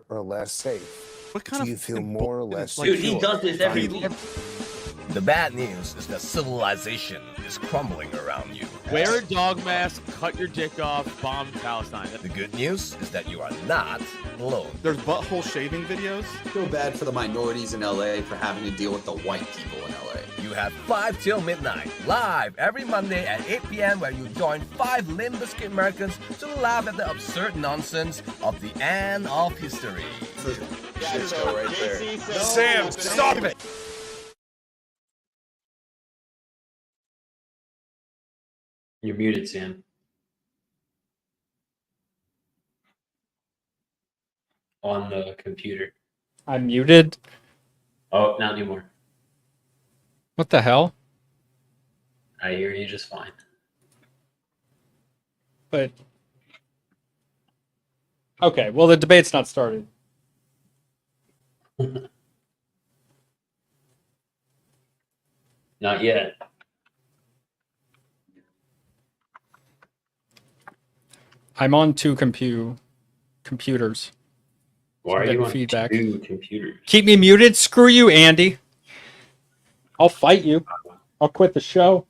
or less safe? What kind Do you feel more or less Dude, secure? he does this every week. The bad news is that civilization is crumbling around you. Wear a dog mask, cut your dick off, bomb Palestine. The good news is that you are not alone. There's butthole shaving videos. Feel bad for the minorities in LA for having to deal with the white people in LA. You have 5 till midnight, live every Monday at 8 p.m. where you join 5 Limp Bizkit Americans to laugh at the absurd nonsense of the end of history. Shit show right there. Sam, stop it! You're muted, Sam. On the computer. I'm muted. Oh, not anymore. What the hell? I hear you just fine. But okay, well the debate's not started. Not yet. I'm on 2 computers. Why are getting you on feedback. 2 computers? Keep me muted. Screw you, Andy. I'll fight you. I'll quit the show.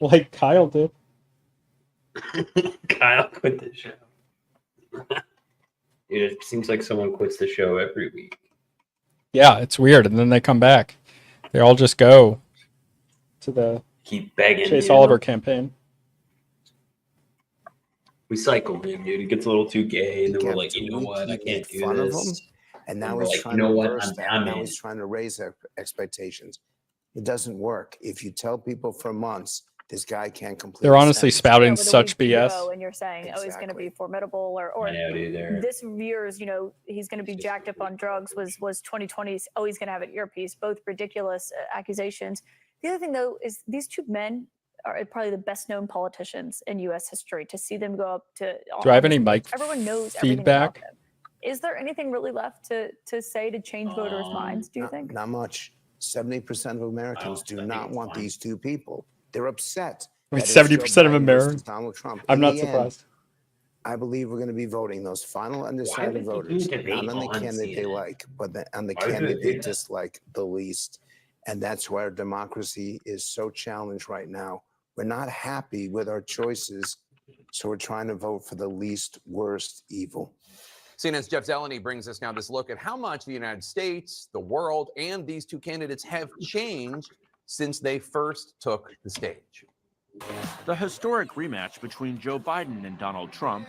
Like Kyle did. Kyle quit the show. Dude, it seems like someone quits the show every week. Yeah, it's weird. And then they come back. They all just go to the Keep begging. Chase you know? Oliver campaign. We cycle him, dude. He gets a little too gay, and then we're kept like, you know weak, what? I he can't made do fun of this. him, and now we're he's like, trying you know to what? reverse I'm that. down, Now man. he's trying to raise their expectations. It doesn't work. If you tell people for months, this guy can't complete. They're a honestly sentence. spouting With a such week to BS. go and you're saying, oh, he's going to be formidable, or I know, dude. They're this year's, he's going to be jacked up on drugs was 2020's. Oh, he's going to have an earpiece. Both ridiculous accusations. The other thing, though, is these 2 men are probably the best known politicians in U.S. history. To see them go up to Do I have any mic everyone knows everything feedback? about them. Is there anything really left to say to change voters' minds? Do you think? Not much. 70% of Americans do not want these 2 people. They're upset. I mean, that it's Joe 70% of Biden versus Americans. Donald Trump. I'm In not the end, surprised. I believe we're going to be voting those final Why undecided would you voters, do debate not on the on candidate they CNN? like, but on the Why would you candidate do they that? dislike the least. And that's why our democracy is so challenged right now. We're not happy with our choices, so we're trying to vote for the least worst evil. CNN's Jeff Zeleny brings us now this look at how much the United States, the world, and these 2 candidates have changed since they first took the stage. The historic rematch between Joe Biden and Donald Trump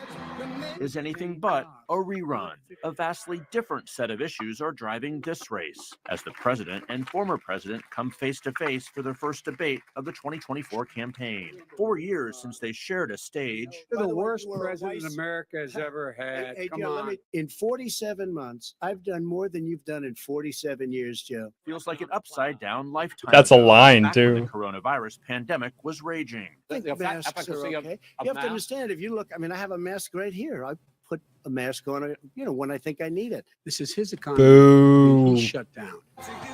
is anything but a rerun. A vastly different set of issues are driving this race as the president and former president come face to face for their first debate of the 2024 campaign. 4 years since they shared a stage. You're the worst president America has ever had. Hey, Come Joe, on. in 47 months, I've done more than you've done in 47 years, Joe. Feels like an upside down lifetime. That's a ago, line, back when too. The coronavirus pandemic was raging. I think masks are okay. You have to understand, if you look, I mean, I have a mask right here. I put a mask on, when I think I need it. This is his economy. Boo. He's shut down.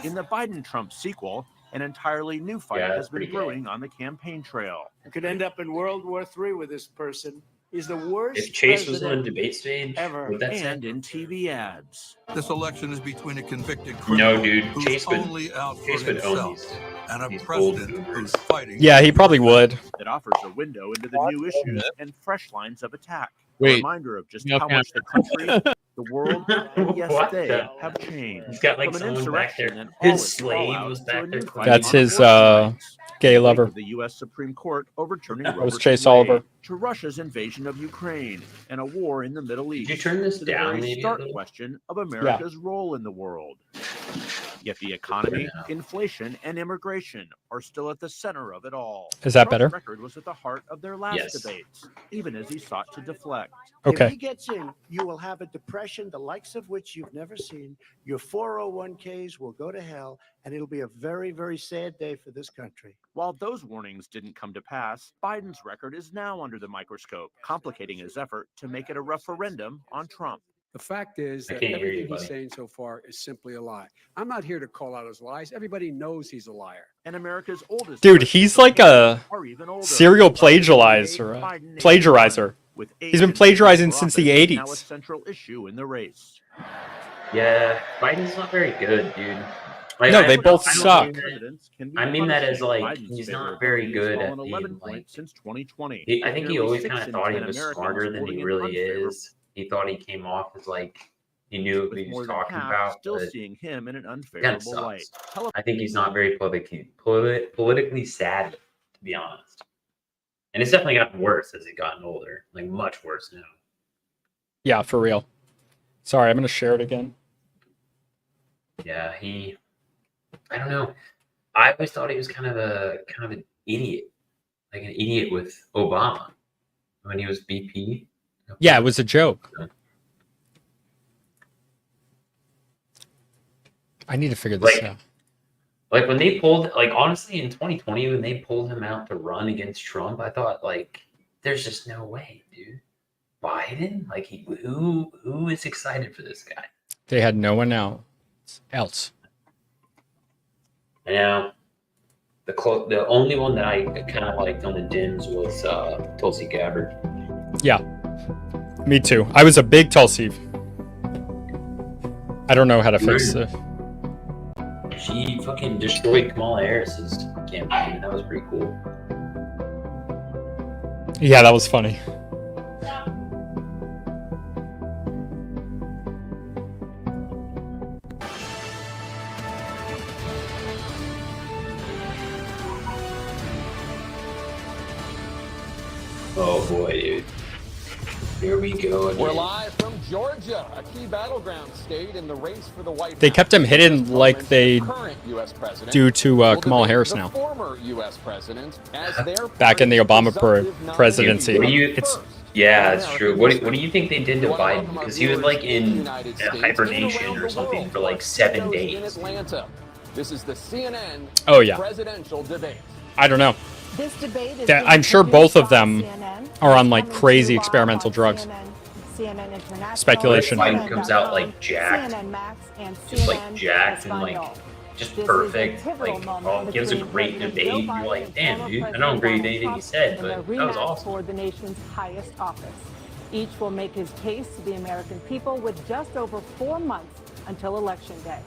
In the Biden-Trump sequel, an entirely new fight Yeah, has that's been pretty brewing on the campaign trail. I could end up in World War III with this person. He's the worst If Chase was on a president debate stage, ever. would that And in TV ads. This election is between a convicted No, criminal dude. who's Chase would only out for Chase would own himself these. and a these old president boomers. who's fighting. Yeah, he probably would. That offers a window into the new issues and fresh lines of attack. Wait. A reminder of just No how much the country, the world, and yes, What they the- have changed. He's got, like, From an someone back there. insurrection and His all its slave fallout was to back a there new crying. fight That's on his abortion rights. gay In the wake lover. of The U.S. Supreme Court overturning That Roe was versus Chase Wade, Oliver. to Russia's invasion of Ukraine and a war in the Middle East. Did you turn this to the down very maybe a start little? question of America's role in the world. Yet the economy, inflation, and immigration are still at the center of it all. Is that Trump's better? record was at the heart of their last Yes. debates, even as he sought to deflect. If Okay. he gets in, you will have a depression, the likes of which you've never seen. Your 401ks will go to hell, and it'll be a very, very sad day for this country. While those warnings didn't come to pass, Biden's record is now under the microscope, complicating his effort to make it a referendum on Trump. The fact is I that can't hear you, everything he's buddy. saying so far is simply a lie. I'm not here to call out his lies. Everybody knows he's a liar. And America's oldest Dude, he's like a are even older. serial Biden plagiarizer. made Biden Plagiarizer. with He's been Asians plagiarizing for since the office now a 80s. central issue in the race. Yeah, Biden's not very good, dude. No, they both I don't suck. mean that- Presidents can be I mean that as punishing. like Biden's he's not very favorability has good fallen at 11 being like. points since 2020. I think he Nearly always 6 kind of in thought he 10 was Americans smarter than voting he in really unfavorable. is. He thought he came off as like he knew what With he more was than talking half about. still But seeing him in an kind of unfavorable light. sucks. I think he's not very politically savvy, to be honest. And it's definitely gotten worse as he's gotten older, like much worse now. Yeah, for real. Sorry, I'm gonna share it again. Yeah, I don't know. I always thought he was kind of an idiot, like an idiot with Obama when he was VP. Yeah, it was a joke. I need to figure this out. Like when they pulled, like honestly, in 2020 when they pulled him out to run against Trump, I thought like, there's just no way, dude. Biden, like who is excited for this guy? They had no one else. I know. The only one that I kind of liked on the Dems was Tulsi Gabbard. Yeah, me too. I was a big Tulsi. I don't know how to fix it. She fucking destroyed Kamala Harris's campaign. That was pretty cool. Yeah, that was funny. Oh boy, dude. Here we go again. We're live from Georgia, a key battleground state in the race for the White They House. kept him hidden like they Current US president do to will Kamala debate Harris the now. Former US president as their Back in the Obama presumptive presidency. What do you? It's Yeah, it's true. What do you think they did to Biden? Because he was like in hibernation or something for like 7 in days. Atlanta. This is the CNN Oh, yeah. presidential debate. I don't know. This debate is I'm sure both of them CNN. are on like crazy experimental drugs. CNN International, Speculation. Biden comes out like jacked, CNN Max, and just like CNN jacked and Espanol. like just This is perfect. a pivotal Like, moment oh, gives a between great President debate. Joe You're Biden like, and damn, former dude, I President don't agree with Donald anything he Trump said, in their but that was rematch awesome. for the nation's highest office. Each will make his case to the American people with just over 4 months until Election Day.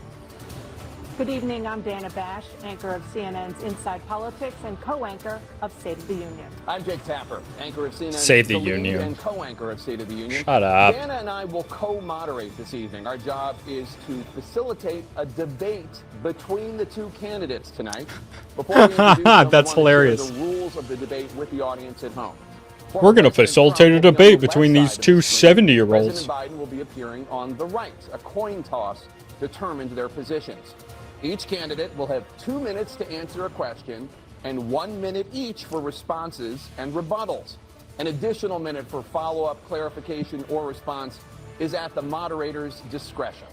Good evening, I'm Dana Bash, anchor of CNN's Inside Politics and co-anchor of State of the Union. I'm Jake Tapper, anchor of CNN's Save the Lead Union. and co-anchor of State of the Union. Shut up. Dana and I will co-moderate this evening. Our job is to facilitate a debate between the two candidates tonight. Before we introduce them, I That's want to share hilarious. the rules of the debate with the audience at home. We're going to facilitate a debate between these two President 70-year-olds. Biden will be appearing on the right. A coin toss determines their positions. Each candidate will have 2 minutes to answer a question and 1 minute each for responses and rebuttals. An additional minute for follow-up, clarification, or response is at the moderator's discretion.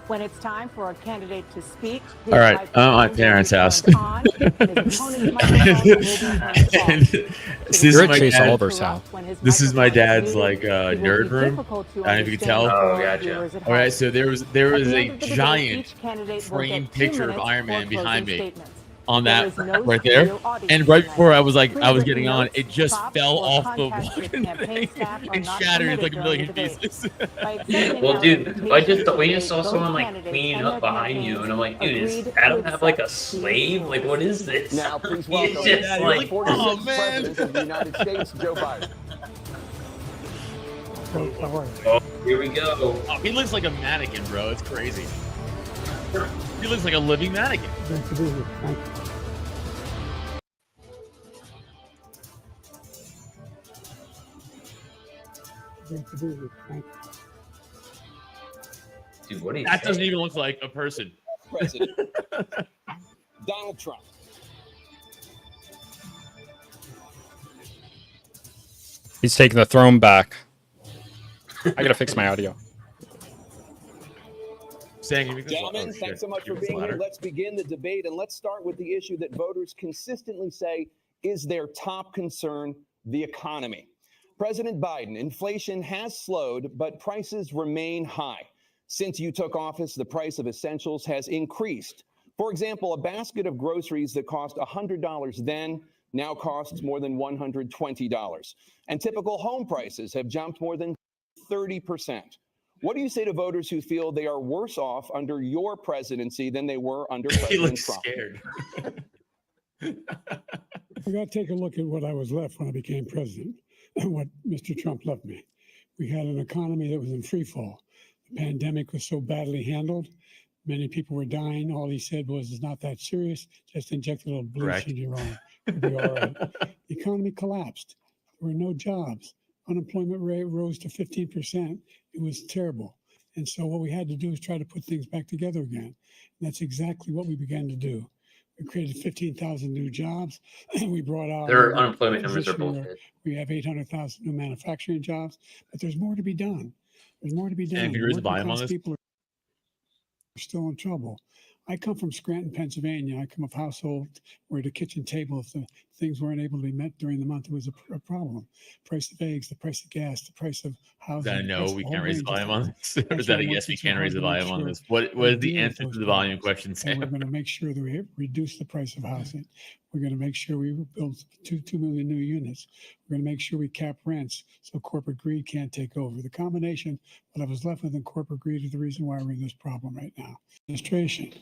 When it's time for a candidate to speak, All right, I'm at my parents' house. This is You're at my Chase dad- Oliver's house. This is my dad's like nerd room. I don't know if you can tell. Oh, gotcha. All right, so there was a giant framed picture of Iron Man behind me on that right there, and right before I was getting on, it just fell off the fucking thing and shattered like a million pieces. Well, dude, we just saw someone like cleaning up behind you, and I'm like, dude, does Adam have like a slave? Like, what is this? Now, please He's welcome just the like, 46th oh, man. President of the United States, Joe Biden. oh, here we go. Oh, he looks like a mannequin, bro. It's crazy. He looks like a living mannequin. Dude, what do you That say? doesn't even look like a person. President Donald Trump. He's taking the throne back. I gotta fix my audio. Saying, give me this Gentlemen, one. Oh, thanks shit. so much Give for me this being here. ladder. Let's begin the debate, and let's start with the issue that voters consistently say is their top concern, the economy. President Biden, inflation has slowed, but prices remain high. Since you took office, the price of essentials has increased. For example, a basket of groceries that cost $100 then now costs more than $120. And typical home prices have jumped more than 30%. What do you say to voters who feel they are worse off under your presidency than they were under He President looks Trump? scared. We got to take a look at what I was left when I became president and what Mr. Trump left me. We had an economy that was in free fall. The pandemic was so badly handled. Many people were dying. All he said was, it's not that serious. Just inject a little bleach in your arm. It'll be all right. The economy collapsed. There were no jobs. Unemployment rate rose to 15%. It was terrible. And so what we had to do is try to put things back together again. And that's exactly what we began to do. We created 15,000 new jobs. We brought out Their unemployment numbers are bullshit. We have 800,000 new manufacturing jobs, but there's more to be done. There's more to be done. And can you raise the volume on this? People are still in trouble. I come from Scranton, Pennsylvania. I come of a household where the kitchen table, if the things weren't able to be met during the month, it was a problem. Price of eggs, the price of gas, the price of housing. Is that a no, we can't raise the volume on this? Or is That's that why a I yes, we worked so can't raise hard the to make volume on sure this? What is the deal with answer to those the volume problems. question, And Sam? we're going to make sure that we reduce the price of housing. We're going to make sure we build 2 million new units. We're going to make sure we cap rents so corporate greed can't take over. The combination, what I was left with in corporate greed, is the reason why we're in this problem right now. Administration,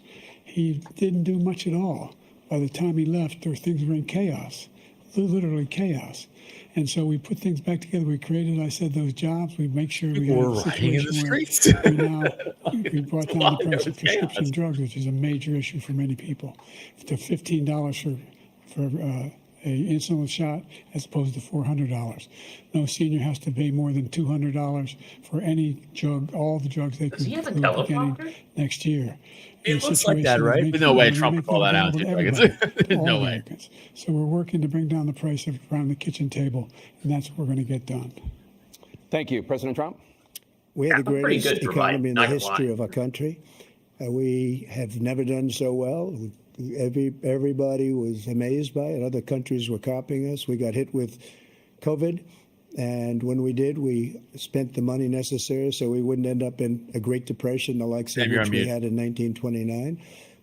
he didn't do much at all. By the time he left, things were in chaos, literally chaos. And so we put things back together. We created, I said, those jobs. We make sure we People have were a rioting in the situation where streets. we brought down the price of prescription drugs, which is a major issue for many people. To $15 for a insulin shot as opposed to $400. No senior has to pay more than $200 for any drug, all the drugs they could beginning next year. It looks like that, right? But no way, Trump would call that out. No way. So we're working to bring down the price around the kitchen table, and that's what we're going to get done. Thank you. President Trump? We had the greatest economy in the not history gonna of our country. We have never done so well. Everybody was amazed by it. Other countries were copying us. We got hit with COVID. And when we did, we spent the money necessary so we wouldn't end up in a Great Depression, the likes of which we had in 1929.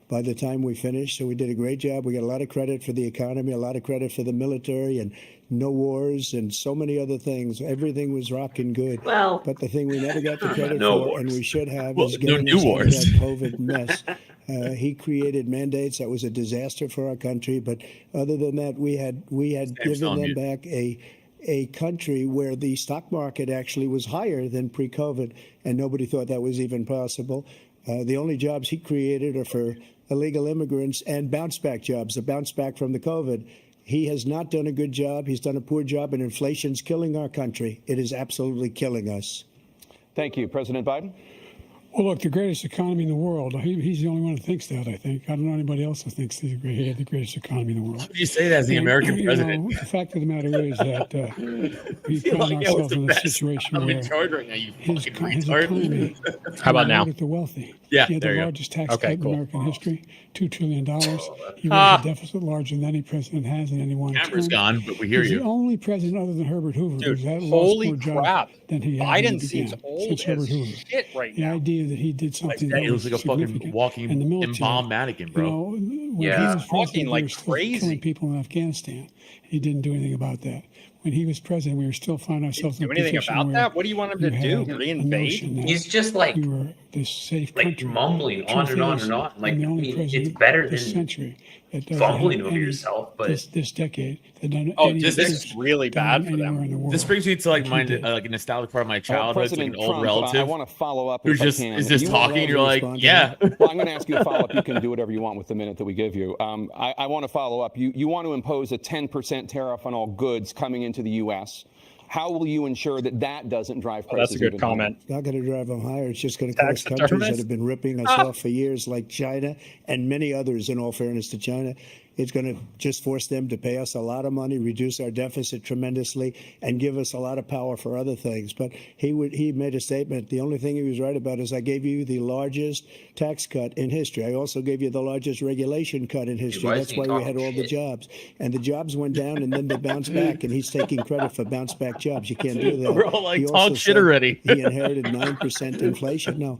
By the time we finished, so we did a great job. We got a lot of credit for the economy, a lot of credit for the military, and no wars, and so many other things. Everything was rocking good. Well, but the thing we never got the credit no for, wars. and we should have, Well, is no getting new us out of wars. that COVID mess. He created mandates that was a disaster for our country. But other than that, we had given them back a country where the stock market actually was higher than pre-COVID, and nobody thought that was even possible. The only jobs he created are for illegal immigrants and bounce back jobs, the bounce back from the COVID. He has not done a good job. He's done a poor job, and inflation's killing our country. It is absolutely killing us. Thank you. President Biden? Well, look, the greatest economy in the world. He's the only one who thinks that, I think. I don't know anybody else who thinks he had the greatest economy in the world. You say that as the American president. The fact of the matter is that we feel found like that was ourselves the in a best. situation I'm where in charge right now, you his fucking economy retard. How about now? rewarded the wealthy. Yeah, he had there the you go. largest tax Okay, cut cool. in American history, $2 trillion. He Ah. raised a deficit larger than any president has in any one Camera's term. gone, but we hear He's you. the only president other than Herbert Hoover Dude, who's had holy lost more crap. jobs than he had when he Biden seems began, old since as Herbert Hoover. shit right The now. idea that he did something Yeah, that he looks was like a fucking significant walking in the military. embalmed mannequin, bro. You know, when Yeah. he was He's walking president, like we were still crazy. killing people in Afghanistan. He didn't do anything about that. When he was president, we were still finding ourselves Do in a anything position about where that? What do you want him to you do? had a Reinvade? notion that He's just like we were this safe like country. mumbling The on truth and on is, and on. Like I'm the I only mean, president it's better this than century that doesn't fumbling have over any- yourself, but this decade that done Oh, any this is really done bad for anywhere them. in the world. This brings me to like he my did. like a nostalgic part of my childhood. It's like President an old Trump, I relative want to follow up who if just I can. is just You want talking. And to you're like, respond to yeah. Well, I'm going to ask you a follow-up. You can do whatever you want with the minute that we give you. I want to follow up. You want to impose a 10% tariff on all goods coming into the U.S. How will you ensure that that doesn't drive prices? That's a good even higher? comment. It's not going to drive them higher. It's just going to cost countries Taxidermist? that have been ripping us off for years, like China and many others, in all fairness to China. It's going to just force them to pay us a lot of money, reduce our deficit tremendously, and give us a lot of power for other things. But he made a statement. The only thing he was right about is I gave you the largest tax cut in history. I also gave you the largest regulation cut in history. why That's isn't he why we had talking all the shit? jobs. And the jobs went down, and then they bounced back, and he's taking credit for bounce back jobs. You can't do that. We're all like, He talk also shit said already. He inherited 9% inflation. No.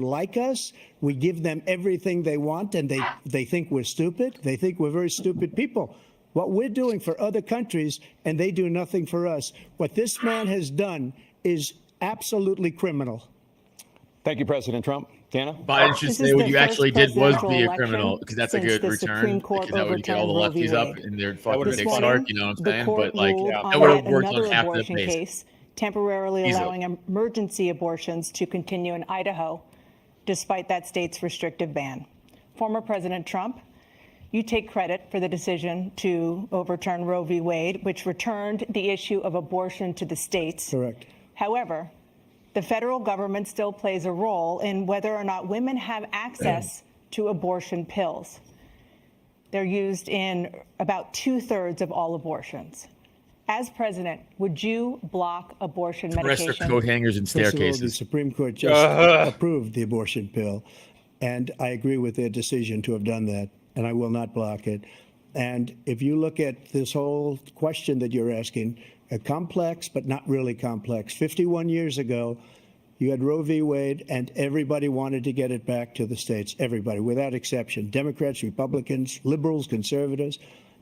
don't like us. We give them everything they want, and they think we're stupid. They think we're very stupid people. what we're doing for other countries, and they do nothing for us. What this man has done is absolutely criminal. Thank you, President Trump. Dana? Biden should say what you actually did was be a criminal, because that's a good return. Because that would get all the lefties up in their fucking dick snark, you know what I'm saying? But like, that would have worked on half the pace. Temporarily allowing emergency abortions to continue in Idaho, despite that state's restrictive ban. Former President Trump, you take credit for the decision to overturn Roe v. Wade, which returned the issue of abortion to the states. Correct. However, the federal government still plays a role in whether or not women have access to abortion pills. They're used in about 2/3 of all abortions. As president, would you block abortion medication? Rest are coat hangers and First of all, staircases. the Supreme Court just approved the abortion pill, and I agree with their decision to have done that, and I will not block it. And if you look at this whole question that you're asking, complex but not really complex. 51 years ago, you had Roe v. Wade, and everybody wanted to get it back to the states. Everybody, without exception. Democrats, Republicans, liberals, conservatives.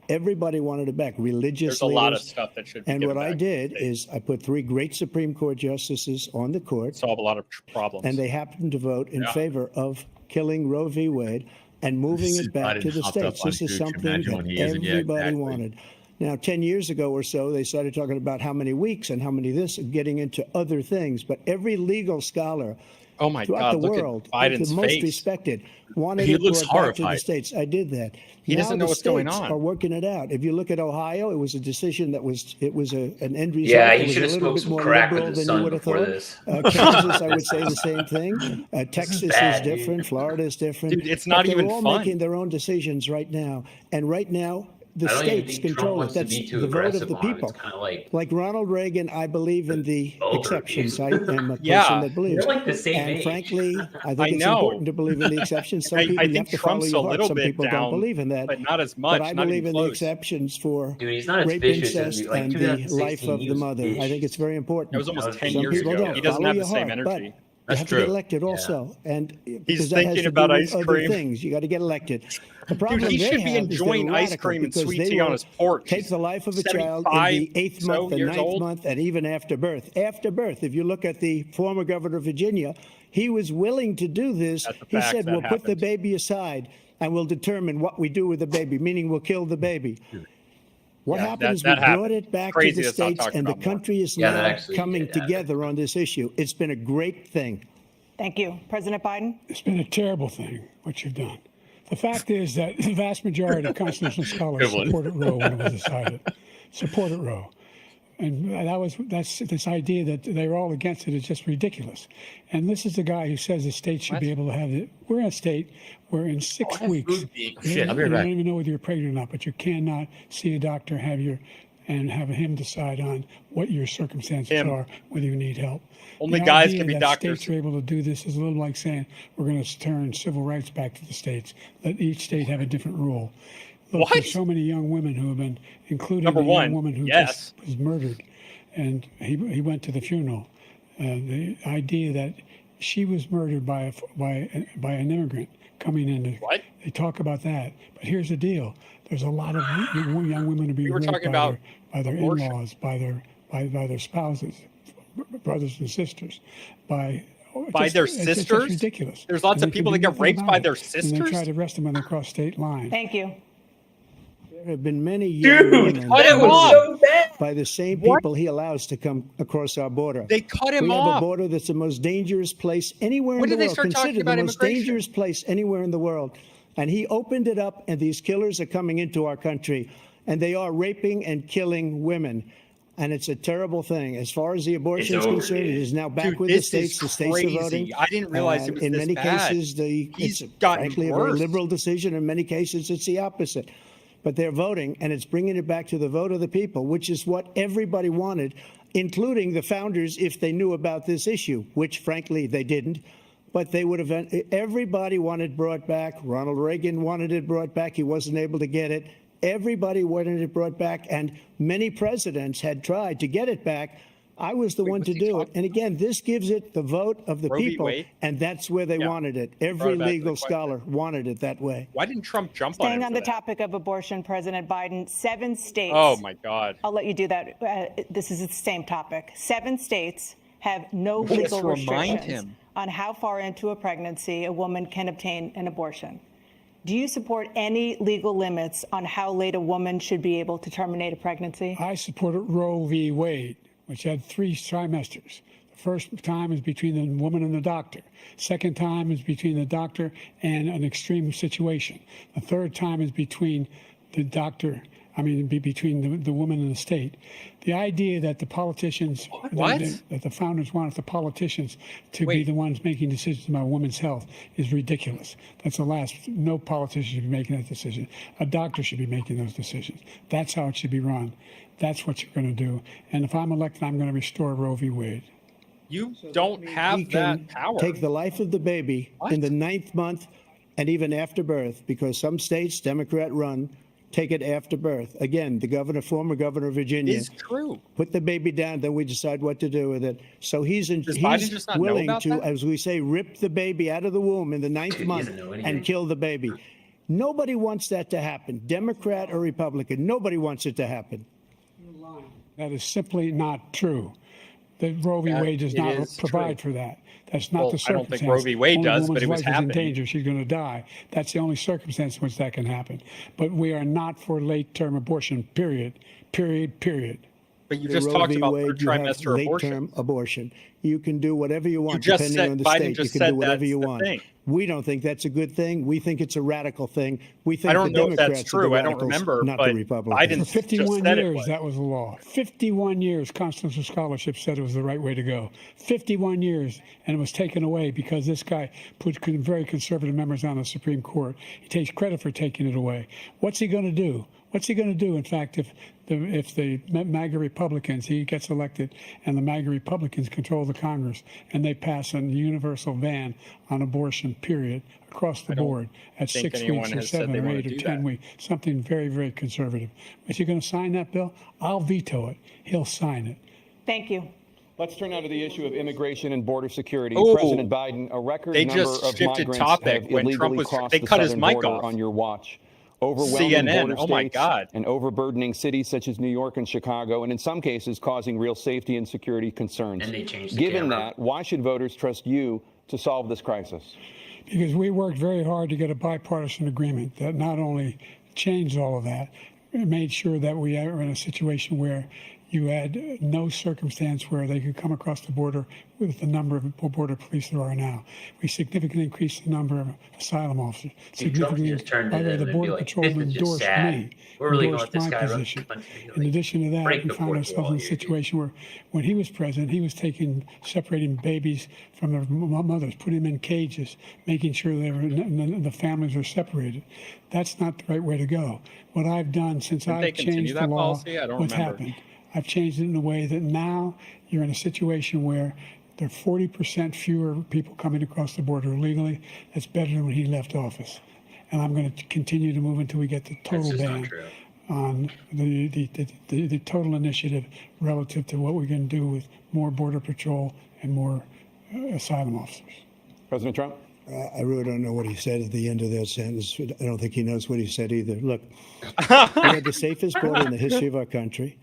Everybody wanted it back. Religious There's a lot of leaders. stuff that should be And given what I back. did is I put 3 great Supreme Court justices on the court. Solve a lot of problems. And they happened to vote in favor of killing Roe v. Wade and moving it back to the states. This is something that everybody wanted. Now, 10 years ago or so, they started talking about how many weeks and how many this, and getting into other things. But every legal scholar Oh my throughout God! the Look world, at Biden's the most face. respected, wanted He it looks brought back to the horrified. states. I did that. He doesn't know Now the what's going states on. are working it out. If you look at Ohio, it was a decision that was an end result. Yeah, It he was should a have little smoked bit some more crack liberal with his than you son would have before thought. this. Kansas, I would say the same thing. Texas bad, is different. dude. Florida is different. Dude, it's But not they're even all fun. making their own decisions right now. And right now, the I don't even states think Trump control it. wants to That's be too the vote of aggressive the on it. people. It's kind of like Like Ronald Reagan, I believe in the Vulgar exceptions. I abuse. am a Yeah. person that believes. You're like the same And age. frankly, I I think it's know. important to believe in the exceptions. Some I people you think have to follow Trump's a your heart. little Some bit people down, don't believe in that. but not as much. But I not believe even in the close. exceptions for Dude, he's not as rape, vicious as incest, like and the 2016. life of he the was mother. I think vicious. it's very important. That was almost 10 Some years people ago. don't. He doesn't Follow have the your same heart, but energy. you have to true. get elected also, and He's because that has thinking to about do with ice other cream. things. You got to get elected. The Dude, problem he they should be have is they're enjoying ice radical cream and because sweet they tea on will his porch. take He's the life of a child in 75 the 8th month, the years 9th old. month, and even after birth. After birth, if you look at the former governor of Virginia, he was willing to do this. That's a He fact, said, that "We'll put the happens. baby aside, and we'll determine what we do with the baby," meaning we'll kill the baby. What Yeah, happened is that we brought happened. it back Crazy to the to stop states, talking and the about more. country is Yeah, that now actually coming did happen. together on this issue. It's been a great thing. Thank you. President Biden? It's been a terrible thing, what you've done. The fact is that the vast majority of constitutional scholars Good one. supported Roe when it was decided. Supported Roe. And that's this idea that they're all against it is just ridiculous. And this is the guy who says the state should be able to have it. We're in a state where in 6 weeks, Shit, I'll be right you back. don't even know whether you're pregnant or not, but you cannot see a doctor, and have him decide on what your circumstances are, whether you need help. Only The guys idea can be that doctors. States are able to do this is a little like saying we're going to turn civil rights back to the states. Let each state have a different rule. Look, What? there's so many young women who have been, including Number a one, young woman who yes. just was murdered, and he went to the funeral. The idea that she was murdered by an immigrant coming in. What? They talk about that, but here's the deal: there's a lot of young women who are being were raped talking by about their abortion. in-laws, by their spouses, brothers and sisters, by their it's just sisters? ridiculous. There's lots And of they can people do that get nothing raped about by it. their And sisters? they try to arrest them when they cross state lines. Thank you. There have been many young women cut him murdered off. by the same people he allows to come across our border. They cut him We have a off. border that's the most dangerous place anywhere When in the did they world. start talking Considered the about most immigration? dangerous place anywhere in the world. And he opened it up, and these killers are coming into our country, and they are raping and killing women. And it's a terrible thing. As far as the abortion is over, concerned, dude. it is now back Dude, with the this states. is The states crazy. are voting. I didn't realize it was in this many bad. cases, He's it's gotten frankly a very worse. liberal decision. In many cases, it's the opposite. But they're voting, and it's bringing it back to the vote of the people, which is what everybody wanted, including the founders, if they knew about this issue, which frankly they didn't. But they would have. Everybody wanted brought back. Ronald Reagan wanted it brought back. He wasn't able to get it. Everybody wanted it brought back, and many presidents had tried to get it back. I was the one to do it. And again, this gives it the vote of the Roe v. people, Wade? and that's where they wanted it. Every back to the legal question. scholar wanted it that way. Why didn't Trump jump Staying on on it the for that? topic of abortion, President Biden, 7 states. Oh my God. I'll let you do that. This is the same topic. 7 states have no Just legal remind restrictions him. on how far into a pregnancy a woman can obtain an abortion. Do you support any legal limits on how late a woman should be able to terminate a pregnancy? I supported Roe v. Wade, which had 3 trimesters. The first time is between the woman and the doctor. Second time is between the doctor and an extreme situation. The third time is between the doctor, between the woman and the state. The idea that the politicians, that the founders wanted the politicians to be the ones making decisions about women's health is ridiculous. That's the last. No politician should be making that decision. A doctor should be making those decisions. That's how it should be run. That's what you're going to do. And if I'm elected, I'm going to restore Roe v. Wade. You don't have He can that power. take the life of the baby in the 9th month and even after birth, because some states, Democrat run, take it after birth. Again, the former governor of Virginia, Is true. put the baby down, then we decide what to do with it. So he's Biden just not know willing about to, that? as we say, rip the baby out of the womb in the 9th month and kill the baby. Nobody wants that to happen, Democrat or Republican. Nobody wants it to happen. That is simply not true. The Roe v. Wade does not provide for that. That's not Well, the I don't circumstance. think Roe v. Wade Only does, a but it woman's was life is in happening. danger. She's going to die. That's the only circumstance in which that can happen. But we are not for late-term abortion, period. But you The just Roe talked v. about Wade, third you have trimester abortion. late-term abortion. You can do whatever you want, just depending said- on the Biden state. You just can said do whatever that's you the want. thing. We don't think that's a good thing. We think it's a radical thing. We think I don't the know if Democrats that's are the true. I don't radicals, remember, not but the Republicans. Biden For 51 just said it years, was. that was the law. 51 years, constitutional scholarship said it was the right way to go. 51 years, and it was taken away because this guy put very conservative members on the Supreme Court. He takes credit for taking it away. What's he going to do? What's he going to do, in fact, if the MAGA Republicans, he gets elected, and the MAGA Republicans control the Congress, and they pass a universal ban on abortion, period, across the board at think 6 anyone weeks or has said 7 they or wanna 8 or do 10 that. weeks, something very, very conservative. Is he going to sign that bill? I'll veto it. He'll sign it. Thank you. Let's turn now to the issue of immigration and border security. Oh, President Biden, a record they number just of shifted migrants topic have when illegally Trump was- crossed they the cut his southern mic border off. on your watch. Overwhelming CNN, border oh my states God. and overburdening cities such as New York and Chicago, and in some cases causing real safety and security concerns. And they changed the Given camera. that, why should voters trust you to solve this crisis? Because we worked very hard to get a bipartisan agreement that not only changed all of that, it made sure that we are in a situation where you had no circumstance where they could come across the border with the number of border police there are now. We significantly increased the number of asylum officers. See, Trump Significantly, just turned by to the way, them the and be Border like, Patrol "This is just endorsed sad. me, We're really endorsed going my this guy around the position. country, In like, addition to that, break we the found fourth ourselves wall in a here, dude. situation where when he was president, he was separating babies from their mothers, putting them in cages, making sure the families are separated. That's not the right way to go. What I've done since Didn't they I've continue changed the that law, policy? I don't what's remember. happened? I've changed it in a way that now you're in a situation where there are 40% fewer people coming across the border illegally. That's better than when he left office. And I'm going to continue to move until we get the total just not ban true. on the total initiative relative to what we're going to do with more Border Patrol and more asylum officers. President Trump? I really don't know what he said at the end of that sentence. I don't think he knows what he said either. Look, we had the safest border in the history of our country.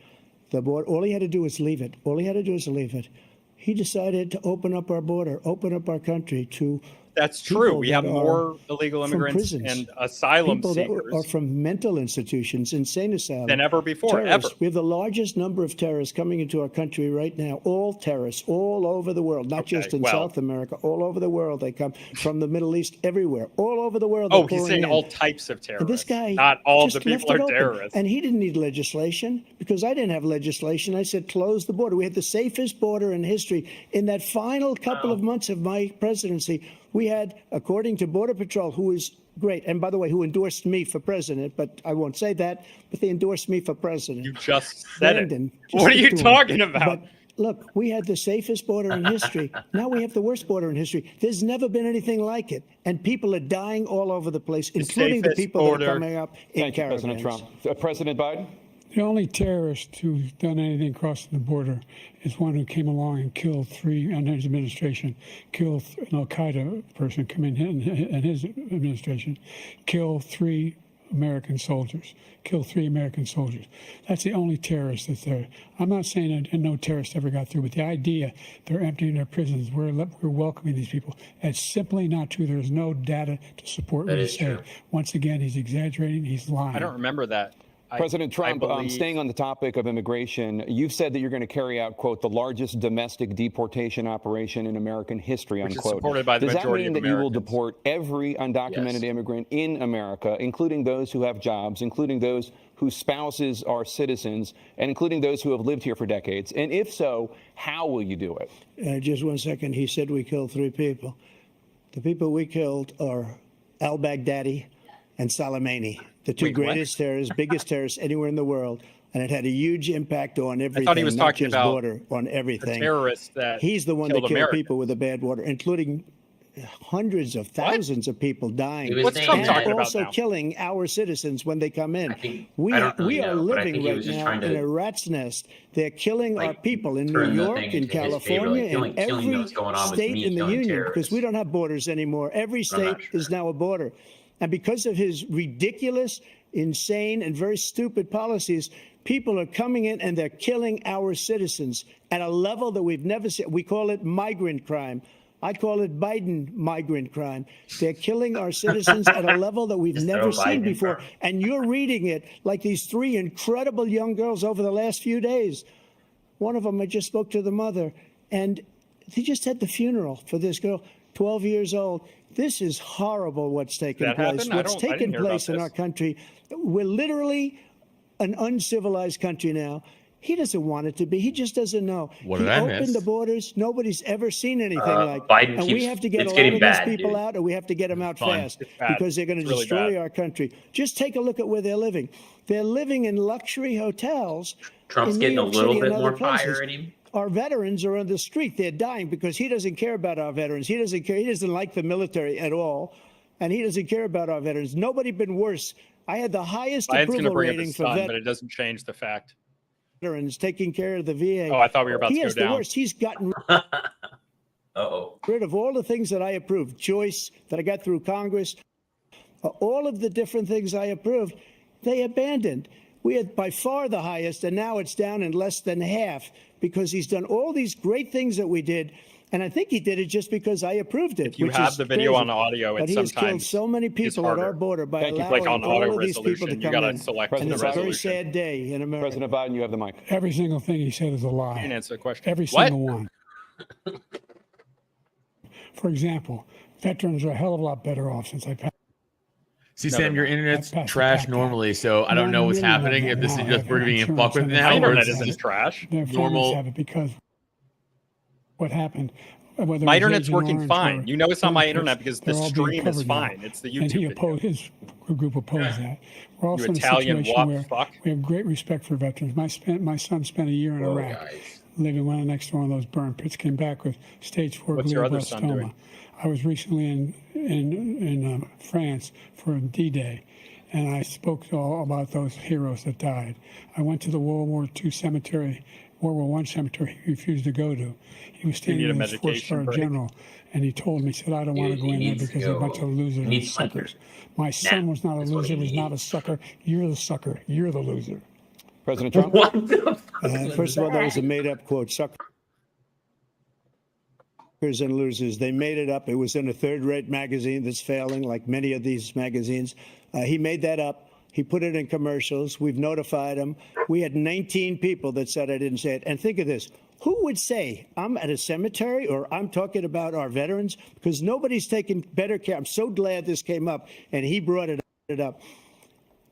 The border, all he had to do was leave it. All he had to do was leave it. He decided to open up our border, open up our country to That's true. people We have that more are illegal from immigrants prisons, and asylum people that seekers are from mental institutions, insane asylums. than ever before, Terrorists. ever. We have the largest number of terrorists coming into our country right now. All terrorists, all over the world, not just in South America, all over the world. They come from the Middle East, everywhere, all over the world. Oh, they're he's pouring saying in. all types of And terrorists. this guy Not all of the just left people it are open. terrorists. And he didn't need legislation because I didn't have legislation. I said, close the border. We had the safest border in history. In that final couple of months of my presidency, we had, according to Border Patrol, who is great, and by the way, who endorsed me for president, but I won't say that, but they endorsed me for president. You just said Brandon, it. just What are you stick to talking him. about? But look, we had the safest border in history. Now we have the worst border in history. There's never been anything like it. And people are dying all over the place, including the safest people that border. are coming up in Thank you, caravans. President Trump. President Biden? The only terrorist who's done anything crossing the border is one who came along and killed three, under his administration, killed an Al-Qaeda person come in his administration, killed three American soldiers. That's the only terrorist that's there. I'm not saying that no terrorist ever got through, but the idea they're emptying their prisons, we're welcoming these people, that's simply not true. There's no data to support what he said. Once again, he's exaggerating, he's lying. I don't remember that. President Trump, believe... staying on the topic of immigration, you've said that you're going to carry out, quote, the largest domestic deportation operation in American history, unquote. Which is supported by the majority of Americans. Does that mean that you will deport every undocumented immigrant in America, including those who have jobs, including those whose spouses are citizens, and including those who have lived here for decades? And if so, how will you do it? Just 1 second. He said we killed 3 people. The people we killed are al-Baghdadi and Soleimani, the two greatest terrorists, biggest terrorists anywhere in the world. And it had a huge impact on everything. I thought he was not talking just about border, on everything. Terrorists that he's the one that killed Americans. people with the bad water, including hundreds of thousands of people dying. What's Trump talking about also now? killing our citizens when they come in. We I don't really are know, but I living think he right was just now trying to, in a rat's nest. They're killing our people in New turn the York, thing in into his favor, California, like, in killing every what's going on with state me in the killing union, terrorists. because we don't have borders anymore. Every state is now a border. And because of his ridiculous, insane, and very stupid policies, people are coming in and they're killing our citizens at a level that we've never seen. We call it migrant crime. I call it Biden migrant crime. They're killing our citizens at a level that we've never seen before. And you're reading it like these 3 incredible young girls over the last few days. One of them, I just spoke to the mother, and they just had the funeral for this girl, 12 years old. This is horrible what's taken place. What's taken place in our country, we're literally an uncivilized country now. He doesn't want it to be. He just doesn't know. What did I miss? He opened the borders. Nobody's ever seen anything like Biden and we have to get a lot of these people out, and we have to get them out fast because they're going to destroy our country. Just take a look at where they're living. They're living in luxury hotels. Trump's getting a little bit more fire in him. Our veterans are on the street. They're dying because he doesn't care about our veterans. He doesn't care. He doesn't like the military at all, and he doesn't care about our veterans. Nobody been worse. I had the highest approval rating for veterans, but it doesn't change the fact. Veterans taking care of the VA. Oh, I thought we were about to go He has down. the worst. He's gotten rid of all the things that I approved. Choice that I got through Congress. All of the different things I approved, they abandoned. We had by far the highest, and now it's down in less than half because he's done all these great things that we did. And I think he did it just because I approved it. If you have the video on audio, but it's he has killed sometimes so many people at our border by allowing all of these people to come in. And it's a very sad day in America. President Biden, you have the mic. Every single thing he said is a lie. You didn't answer the question. Every single one. For example, veterans are a hell of a lot better off since I passed. See, Sam, your internet's trash normally, so I don't know what's happening. If this is just we're being fucked with now, or internet it's isn't trash. Their normal. families have it because what happened. My internet's working fine. You know it's on my internet because the stream is fine. It's the And YouTube video. his group opposed that. We're also in a Italian situation where fuck. we have great respect for veterans. My son spent a year in Iraq, living right next to one of those burn pits, came back with stage 4 What's your other son glioblastoma. doing? I was recently in France for D-Day, and I spoke all about those heroes that died. I went to the World War II cemetery, World War I cemetery he refused to go to. He was standing need a with his 4-star medication break? general, and he told me, he said, I don't want to go in there because they're a bunch of losers and suckers. My son was not a loser, was not a sucker. You're the sucker. You're the loser. President Trump? First of all, that was a made-up quote. Suckers and losers. They made it up. It was in a third-rate magazine that's failing, like many of these magazines. He made that up. He put it in commercials. We've notified him. We had 19 people that said I didn't say it. And think of this. Who would say I'm at a cemetery or I'm talking about our veterans? Because nobody's taking better care. I'm so glad this came up, and he brought it up.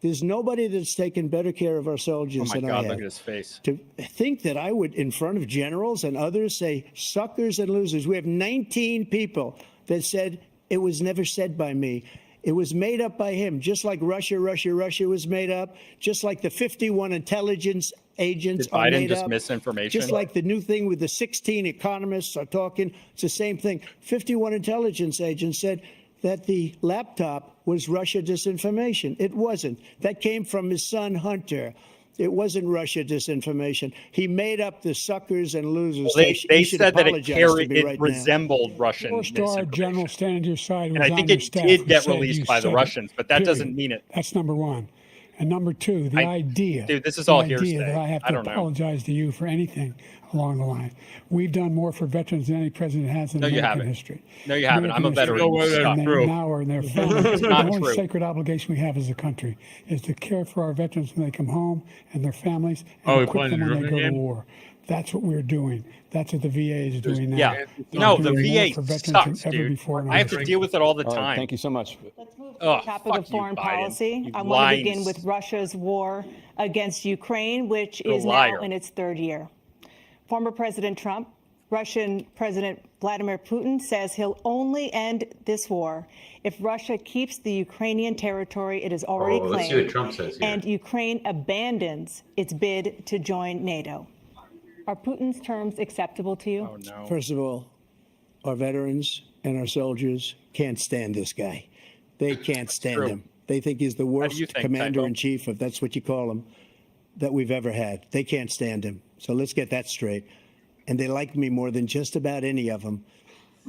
There's nobody that's taken better care of our soldiers Oh my than I God, have. look at his face. To think that I would, in front of generals and others, say suckers and losers. We have 19 people that said it was never said by me. It was made up by him, just like Russia was made up, just like the 51 intelligence agents Did are Biden made just up. misinformation? Just like the new thing with the 16 economists are talking, it's the same thing. 51 intelligence agents said that the laptop was Russia disinformation. It wasn't. That came from his son, Hunter. It wasn't Russia disinformation. He made up the suckers and losers. Well, they should said that apologize to me it right now. resembled Russian Four-star general standing to your side. and I think it did get released by the Russians, but that doesn't mean it. That's number one. And number two, the idea. Dude, this is all the idea hearsay. that I have I to don't know. apologize to you for anything along the line. We've done more for veterans than any president has in No, you American haven't. history. No, you haven't. I'm a American veteran. history. And True. they now are in their families. It's The not only true. sacred obligation we have as a country is to care for our veterans when they come home and their families Oh, and we equip playing them the when they Griffin go to game? war. That's what we're doing. That's what the VA is doing now. Yeah. They're No, the doing more VA for veterans sucks, than ever dude. before in our I have to history. deal with it all the All right, time. thank you so much. Oh, Topic of foreign policy. I want to lying begin with Russia's war against Ukraine, which You're a is now liar. in its third year. Former President Trump, Russian President Vladimir Putin says he'll only end this war if Russia keeps the Ukrainian territory it has already let's see what claimed Trump says here. and Ukraine abandons its bid to join NATO. Are Putin's terms acceptable to you? Oh, no. First of all, our veterans and our soldiers can't stand this guy. They can't stand true. him. They think he's the worst you think, commander in chief, if that's what you call him, that we've ever had. They can't stand him. So let's get that straight. And they like me more than just about any of them.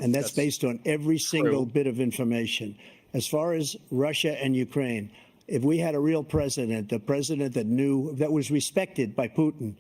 And that's based on every single bit of information. As far as Russia and Ukraine, if we had a real president, a president that knew, that was respected by Putin,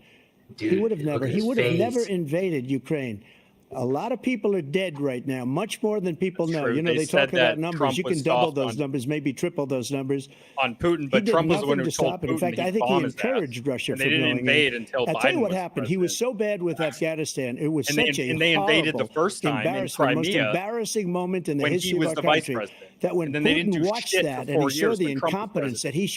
he would have never invaded Ukraine. A lot of people are dead right now, much more than people know. true. You know, They they said talk about that numbers. Trump You can was double soft those on- numbers, maybe triple those numbers. On Putin, He but did Trump was the one nothing who to told stop it. Putin In fact, to I keep think he bomb his ass. encouraged Russia And for they didn't going invade in. until I'll tell you Biden what was happened. He was so bad with Afghanistan. It was And they- such a and they invaded the horrible, first time in embarrassing, most Crimea embarrassing moment in the when he history was of the our vice country. president. That when And then they didn't Putin do watched shit that for and 4 he saw years the when Trump was incompetence that he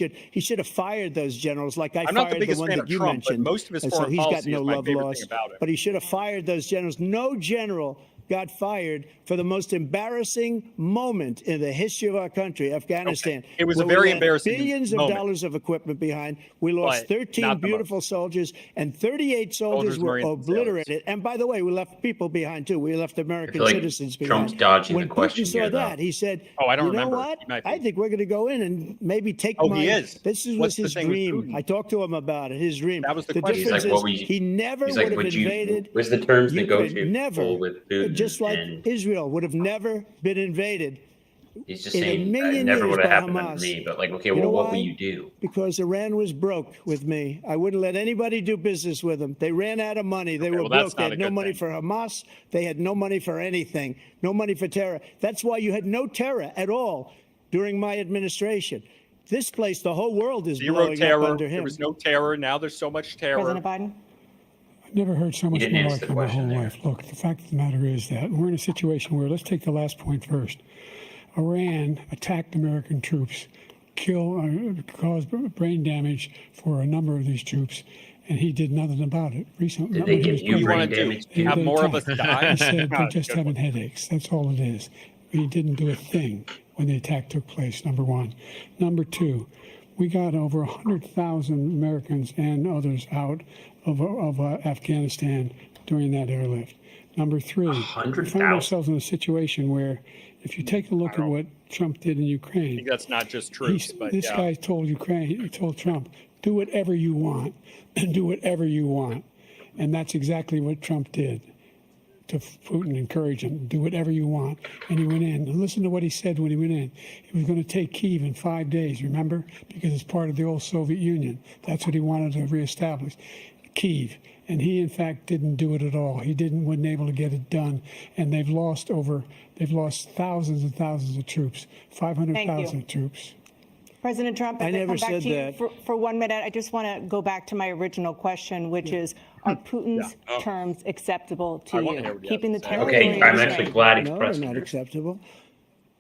should have fired those generals like I I'm not the fired biggest one fan that of you Trump, but mentioned. most of his And so foreign he's got policy no is my love favorite lost. thing about it. But he should have fired those generals. No general got fired for the most embarrassing moment in the history of our country, Afghanistan. It was a where we very left embarrassing billions moment. of dollars of equipment behind. We lost But 13 not the beautiful soldiers, and 38 soldiers were Marines, and sailors. obliterated. And by the way, we left people behind too. We left American like citizens Trump's behind. dodging when the question Putin saw here, though. that, he said, Oh, I don't "You know remember. what? He might be. I think we're going to go in and maybe take Oh, my." he is. This was What's the his thing with dream. Putin? I talked to him about it. His dream. That was the the question. difference He's like, what is we- he never He's would like, have would you? invaded. What's the terms Ukraine. negotiable Never, with Putin? just like and Israel would have never been invaded. he's just in a saying million it never years would have by happened Hamas. to me. But like, okay, You well, know what why? will you do? Because Iran was broke with me. I wouldn't let anybody do business with them. They ran out of money. They were well, that's broke. They not had a no good money thing. for Hamas. They had no money for anything. No money for terror. That's why you had no terror at all during my administration. This place, the whole world is Zero blowing up terror. under There him. was no terror. Now there's so much terror. President Biden? I've never heard so much didn't more answer like the that in my whole question there. life. Look, the fact of the matter is that we're in a situation where, let's take the last point first. Iran attacked American troops, caused brain damage for a number of these troops, and he did nothing about it. Recently, Did they when he give was you president, brain damage? they- Have they more of us attacked. die? He said they're Ah, just good having one. headaches. That's all it is. He didn't do a thing when the attack took place, number one. Number 2, we got over 100,000 Americans and others out of Afghanistan during that airlift. Number 3, we 100,000? found ourselves in a situation where, if you take a look at what Trump did in I Ukraine, think that's not just troops, but this yeah. guy told Ukraine, he told Trump, do whatever you want and do whatever you want. And that's exactly what Trump did to Putin, encourage him, do whatever you want. And he went in. And listen to what he said when he went in. He was going to take Kyiv in 5 days, remember? Because it's part of the old Soviet Union. That's what he wanted to reestablish, Kyiv. And he, in fact, didn't do it at all. He wasn't able to get it done. And they've lost thousands and thousands of troops, 500,000 troops. President Trump, I as never come back said to you that. for 1 minute, I just want to go back to my original question, which is, are Putin's terms acceptable to I wanna hear you? what he Keeping the has to say. territory Okay, I'm in actually Ukraine. glad he's No, they're pressing not here. acceptable.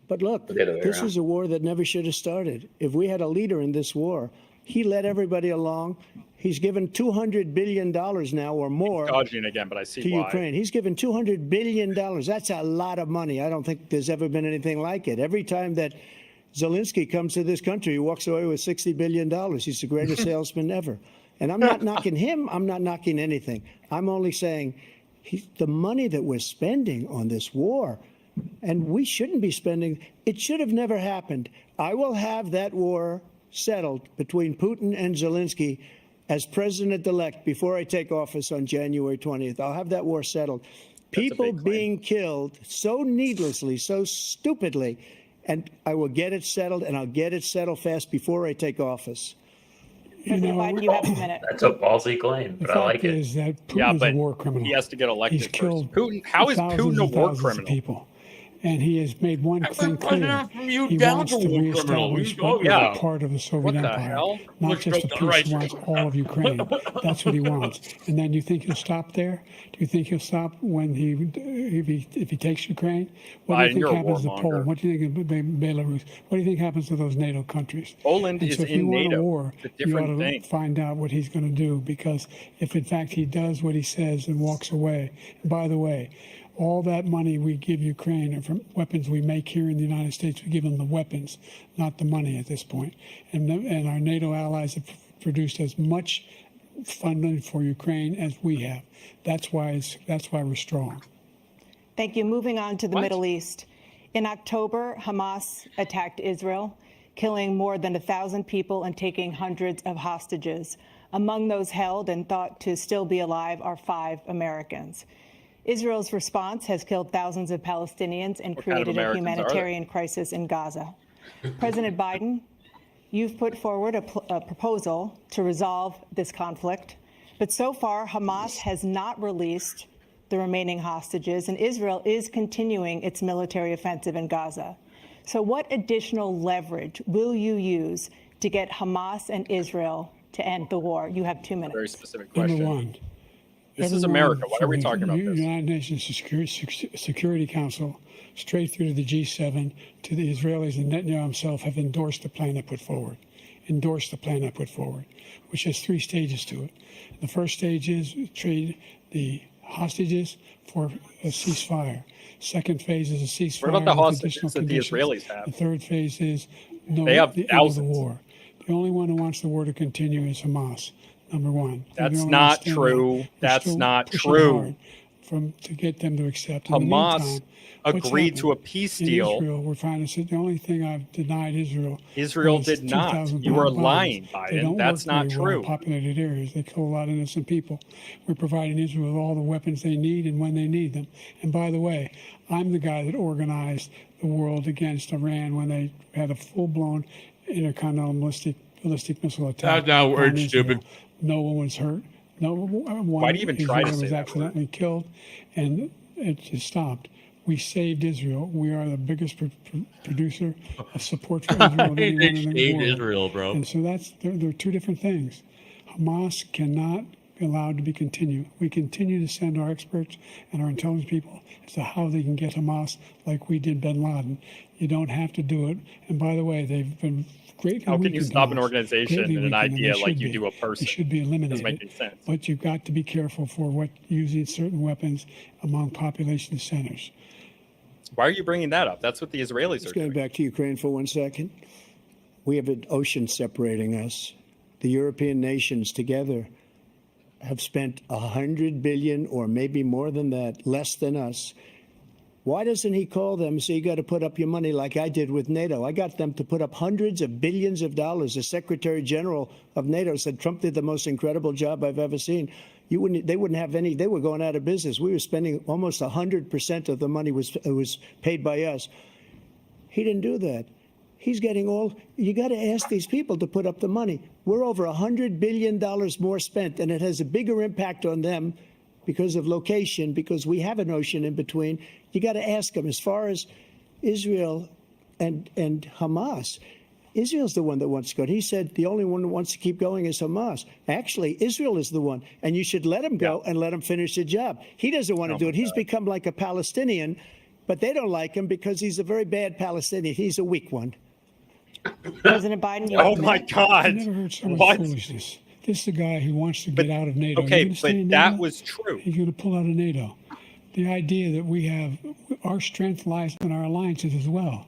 But look, The other way this around. is a war that never should have started. If we had a leader in this war, he led everybody along. He's given $200 billion now or more Dodging again, but I see to why. Ukraine. He's given $200 billion. That's a lot of money. I don't think there's ever been anything like it. Every time that Zelensky comes to this country, he walks away with $60 billion. He's the greatest salesman ever. And I'm not knocking him. I'm not knocking anything. I'm only saying the money that we're spending on this war, and we shouldn't be spending, it should have never happened. I will have that war settled between Putin and Zelensky as president-elect, before I take office on January 20th, I'll have that war settled. People being killed so needlessly, so stupidly, and I will get it settled, and I'll get it settled fast before I take office. President Biden, you have a minute. That's a ballsy claim, but I like it. Is that Putin's a war criminal. He has to get elected He's killed first. Putin, how is Putin a war criminal? People. And he has made one thing clear. He down wants to to war reestablish criminal. what was part of the Soviet Empire. hell? Not just a piece. He wants all of Ukraine. That's what he wants. And then you think he'll stop there? Do you think he'll stop when if he takes Ukraine? What do you think happens to Poland? What do you think of Belarus? What do you think happens to those NATO countries? Poland is if you in want NATO. a war, It's a you ought different to thing. find out what he's going to do, because if in fact he does what he says and walks away, and by the way, all that money we give Ukraine are from weapons we make here in the United States. We give them the weapons, not the money at this point. And our NATO allies have produced as much funding for Ukraine as we have. That's why we're strong. Thank you. Moving on to the Middle East. In October, Hamas attacked Israel, killing more than 1,000 people and taking hundreds of hostages. Among those held and thought to still be alive are 5 Americans. Israel's response has killed thousands of Palestinians and created a humanitarian crisis in Gaza. President Biden, you've put forward a proposal to resolve this conflict, but so far Hamas has not released the remaining hostages, and Israel is continuing its military offensive in Gaza. So what additional leverage will you use to get Hamas and Israel to end the war? You have 2 minutes. Very specific question. Number one. This is America. Why are we talking about this? United Nations Security Council, straight through to the G7, to the Israelis, and Netanyahu himself have endorsed the plan I put forward. Which has 3 stages to it. The first stage is trade the hostages for a ceasefire. Second phase is a ceasefire. What about the with hostages additional that the conditions. Israelis have? The third phase is They have the end of the thousands. war. The only one who wants the war to continue is Hamas. Number one. That's not true. That's not true. To get them to accept. In the Hamas meantime, what's agreed to a happened peace in deal. Israel, we're trying to say the only thing I've denied Israel. Israel was did not. 2,000 You are bombs. lying, They Biden. don't That's work not very well in true. populated areas. They kill a lot of innocent people. We're providing Israel with all the weapons they need and when they need them. And by the way, I'm the guy that organized the world against Iran when they had a full-blown intercontinental ballistic missile attack. That's not on word, Israel. stupid. No one was hurt. No one. Why do you even try to Israel say was that accidentally killed, and it just stopped. We saved Israel. We are the biggest producer of support for Israel of anyone in the Saved world. Israel, bro. And so there are 2 different things. Hamas cannot be allowed to be continued. We continue to send our experts and our intelligence people as to how they can get Hamas like we did bin Laden. You don't have to do it. And by the way, they've been greatly How can you weakened, stop an Hamas. organization Greatly and an weakened, idea they like should you be. do a person? They should be eliminated. Doesn't make any sense. But you've got to be careful for using certain weapons among population centers. Why are you bringing that up? That's what the Israelis Let's are go doing. back to Ukraine for 1 second. We have an ocean separating us. The European nations together have spent $100 billion, or maybe more than that, less than us. Why doesn't he call them and say, you got to put up your money like I did with NATO? I got them to put up hundreds of billions of dollars. The Secretary General of NATO said Trump did the most incredible job I've ever seen. They wouldn't have any. They were going out of business. We were spending almost 100% of the money was paid by us. He didn't do that. He's getting all. You got to ask these people to put up the money. We're over $100 billion more spent, and it has a bigger impact on them because of location, because we have an ocean in between. You got to ask them. As far as Israel and Hamas, Israel's the one that wants to go. He said the only one who wants to keep going is Hamas. Actually, Israel is the one, and you should let him go and let him finish the job. He doesn't want to do it. He's become like a Palestinian, but they don't like him because he's a very bad Palestinian. He's a weak one. President Biden, you Oh my God! I never heard so much foolishness. This is a guy who wants to get out of NATO. Okay, Are you gonna stay but in that NATO? was true. He's going to pull out of NATO. The idea that we have our strength lies in our alliances as well.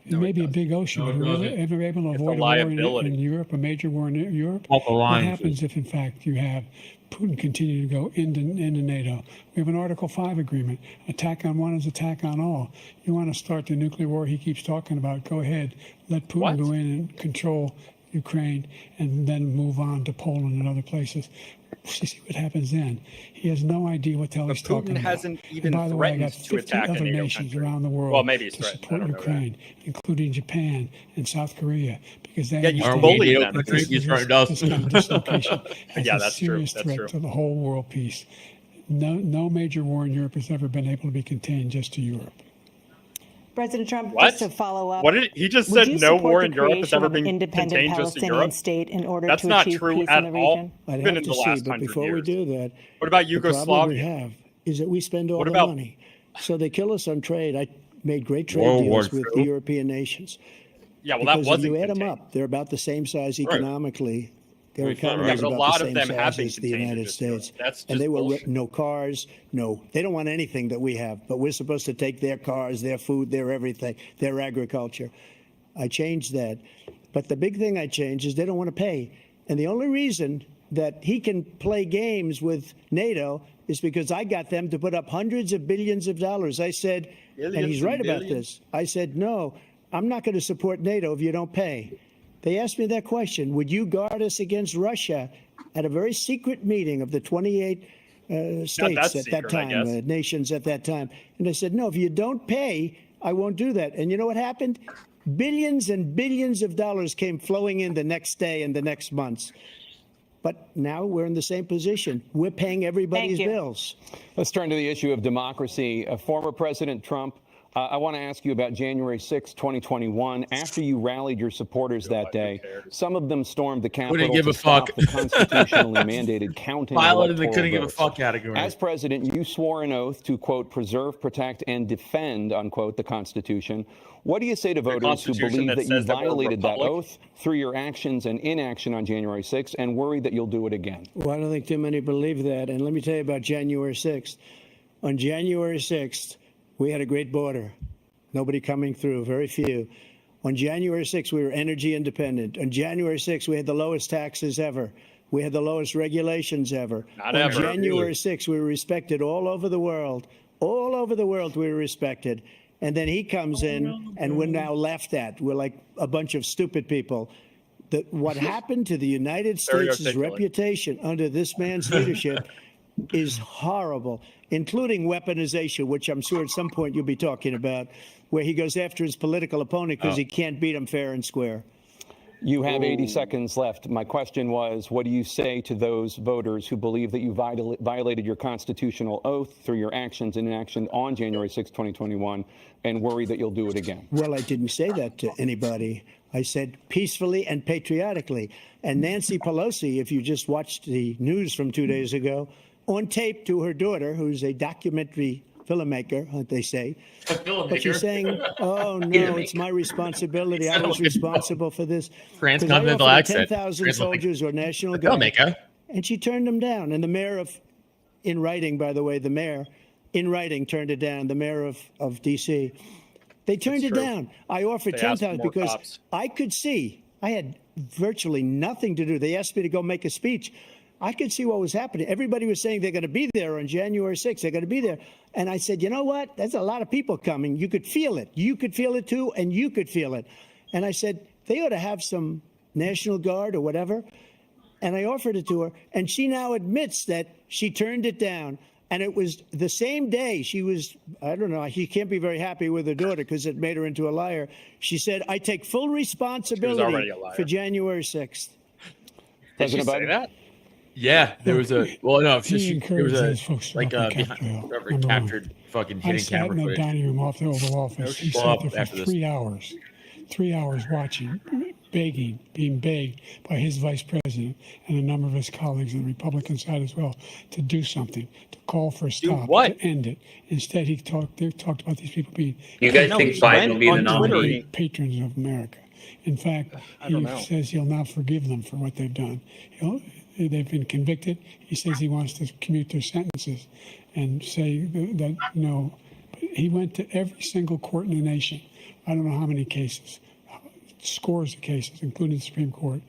It may be a big ocean, but if we're able to avoid a war in Europe, a major war in Europe, what happens if, in fact, you have Putin continue to go into NATO? We have an Article 5 agreement. Attack on one is attack on all. You want to start the nuclear war he keeps talking about, go ahead. Let Putin go in and control Ukraine, and then move on to Poland and other places. See what happens then. He has no idea what the hell he's talking about. Putin hasn't even And by the way, I got threatened 50 to attack a other NATO nations country. around the world Well, maybe he's to threatened. I support don't know that. Ukraine, including Japan and South Korea, because they Yeah, you understand bullied that them. this He's threatened us. kind of dislocation is Yeah, a that's true. serious That's threat true. to the whole world peace. No major war in Europe has ever been able to be contained just to Europe. President Trump, What? just to follow up. What did he just would said? you No support war the in Europe has creation ever of an been independent contained just to Palestinian Europe. state in order That's to not achieve true peace at in the all. region? I'd Even have in to the last see, but 100 before we years. do that, What about the problem we Yugoslavia? have is that we spend all What the about- money. So they kill us on trade. I made great trade World War deals with II? the European nations. Yeah, well, that Because if wasn't you add them contained. up, they're about the same size Right. economically. Their Right, economy right. is Yeah, but a about lot the of same them have size been as the contained to United just Europe. States. That's And just they were bullshit. no cars, no. They don't want anything that we have, but we're supposed to take their cars, their food, their everything, their agriculture. I changed that. But the big thing I changed is they don't want to pay. And the only reason that he can play games with NATO is because I got them to put up hundreds of billions of dollars. I said, and he's Billions right and about billions? this. I said, no, I'm not going to support NATO if you don't pay. They asked me that question. Would you guard us against Russia at a very secret meeting of the 28 states at secret, that I time, guess. nations at that time? And I said, no, if you don't pay, I won't do that. And you know what happened? Billions and billions of dollars came flowing in the next day and the next months. But now we're in the same position. We're paying everybody's Thank you. bills. Let's turn to the issue of democracy. Former President Trump, I want to ask you about January 6, 2021. After you rallied your supporters that day, some of them stormed the Capitol give to a stop fuck. the constitutionally mandated counting of Violated the electoral couldn't give a votes. fuck category. As president, you swore an oath to, quote, preserve, protect, and defend, unquote, the Constitution. What do you say to voters who Constitution believe that that you says that we're a violated that republic? oath through your actions and inaction on January 6th and worry that you'll do it again? Well, I don't think too many believe that. And let me tell you about January 6th. On January 6th, we had a great border. Nobody coming through, very few. On January 6th, we were energy independent. On January 6th, we had the lowest taxes ever. We had the lowest regulations ever. Not On ever. January 6th, we were respected all over the world. All over the world, we were respected. And then he comes in, and we're now laughed at. We're like a bunch of stupid people. What happened to the United Very States' articulate. reputation under this man's leadership is horrible, including weaponization, which I'm sure at some point you'll be talking about, where he goes after his political opponent because he can't beat him fair and square. You have 80 seconds left. My question was, what do you say to those voters who believe that you violated your constitutional oath through your actions and inaction on January 6, 2021, and worry that you'll do it again? Well, I didn't say that to anybody. I said peacefully and patriotically. And Nancy Pelosi, if you just watched the news from 2 days ago, on tape to her daughter, who's a documentary filmmaker, they say. But she's saying, oh, no, it's my responsibility. I was responsible for this. Transcontinental accent. 10,000 soldiers or National They'll Guard. make her. And she turned them down. And the mayor of, in writing, by the way, the mayor, in writing, turned it down, the mayor of D.C. They turned it down. I offered They asked for 10,000 more because cops. I could see, I had virtually nothing to do. They asked me to go make a speech. I could see what was happening. Everybody was saying they're going to be there on January 6th. They're going to be there. And I said, you know what? There's a lot of people coming. You could feel it. You could feel it too, and you could feel it. And I said, they ought to have some National Guard or whatever. And I offered it to her. And she now admits that she turned it down. And it was the same day she was, I don't know, she can't be very happy with her daughter because it made her into a liar. She said, I take full responsibility already a liar. for January 6th. Did she President say Biden? that? Yeah, there was a there encouraged was those folks a to like walk a the Capitol, whatever number one. captured fucking I hidden sat in camera the footage. dining room off the Oval Office. He blow sat up there for after this. 3 hours watching, being begged by his vice president and a number of his colleagues on the Republican side as well to do something, to call for a stop, what? to end it. Instead, they talked about these people being You guys think Biden will be the on Twitter, nominee? patrons of America. In fact, don't he know. says he'll now forgive them for what they've done. They've been convicted. He says he wants to commute their sentences and say that no. But he went to every single court in the nation. I don't know how many cases, scores of cases, including the Supreme Court,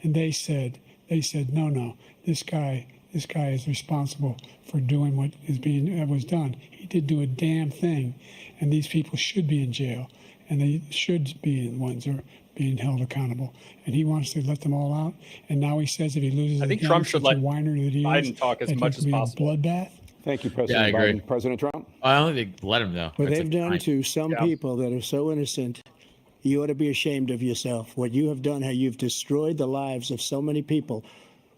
and they said no, this guy is responsible for doing what was done. He did do a damn thing, and these people should be in jail. and they should be the ones who are being held accountable. And he wants to let them all out. And now he says if he loses I think again, Trump should such a let whiner that he Biden is, talk as that much it as could be a possible. bloodbath. Thank you, President Yeah, I agree. Biden. President Trump? I don't think they let him though. What That's they've done fine. to some people that are so innocent, you ought to be ashamed of yourself. What you have done, how you've destroyed the lives of so many people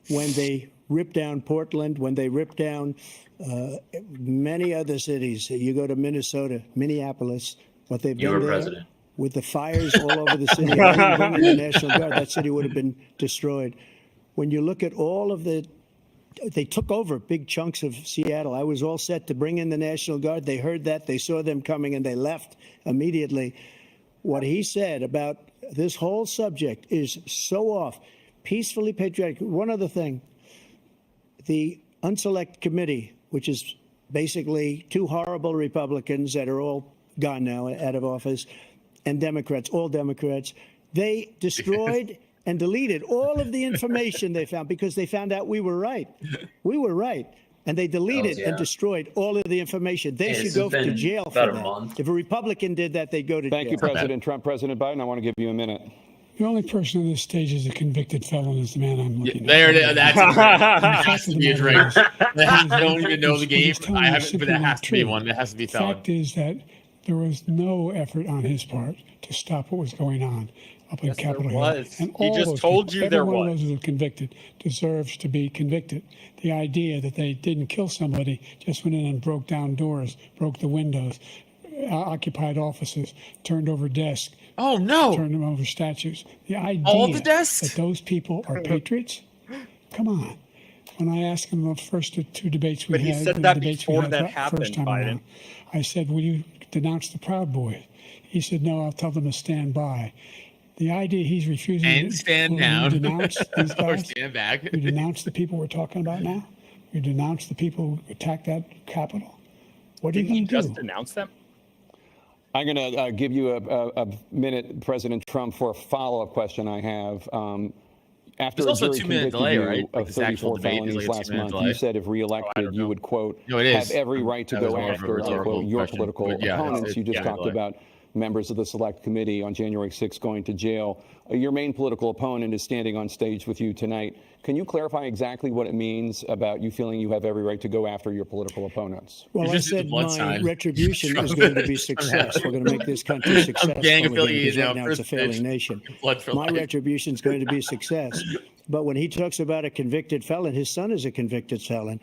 when they ripped down Portland, when they ripped down many other cities. You go to Minnesota, Minneapolis, what they've You done were there president. with the fires all over the city. How you bring in the National Guard, that city would have been destroyed. When you look at all of they took over big chunks of Seattle. I was all set to bring in the National Guard. They heard that, they saw them coming, and they left immediately. What he said about this whole subject is so off. Peacefully patriotic. One other thing, the Unselect Committee, which is basically two horrible Republicans that are all gone now, out of office, and Democrats, all Democrats, they destroyed and deleted all of the information they found because they found out we were right. We were right. And they deleted and destroyed all of the information. They should go to jail for that. If a Republican did that, they'd go to jail. Thank you, President Trump. President Biden, I want to give you a minute. The only person on this stage is a convicted felon is the man I'm looking at. There it is. That's that has to be a drink. I don't even know the game. I haven't, but that has to be one. That has to be The felon. fact is that there was no effort on his part to stop what was going on up in Capitol Hill. was. And He all just those told people, you every there one was. of those who are convicted deserves to be convicted. The idea that they didn't kill somebody, just went in and broke down doors, broke the windows, occupied offices, turned over desks. Oh no! Turned them over statues. The idea All the desks? that those people are patriots. Come on. When I asked him the first two debates we But had, he said the that debates before we had that the happened, first time Biden. around, I said, "Will you denounce the Proud Boys?" He said, "No, I'll tell them to stand by." The idea he's refusing And to stand will down. You denounce these Or guys. stand back. You denounce the people we're talking about now. You denounce the people who attacked that Capitol. What are you Didn't going you to do? just announce them? I'm going to give you a minute, President Trump, for a follow-up question I have. After There's a also a jury 2-minute convicted delay, you right? Like of this actual 34 debate is felonies like a last 2-minute month, delay. you said if reelected, you would, quote, No, it have is. every right to That was go more of a after, rhetorical unquote, your question. political But yeah, opponents. You just yeah, talked delay. about members of the Select Committee on January 6th going to jail. Your main political opponent is standing on stage with you tonight. Can you clarify exactly what it means about you feeling you have every right to go after your political opponents? Well, I just did the said blood my sign. retribution is going to be success. We're going to make this country successful gang again, affiliated because right now, now it's a first failing bitch. nation. Blood for My life. retribution is going to be success. But when he talks about a convicted felon, his son is a convicted felon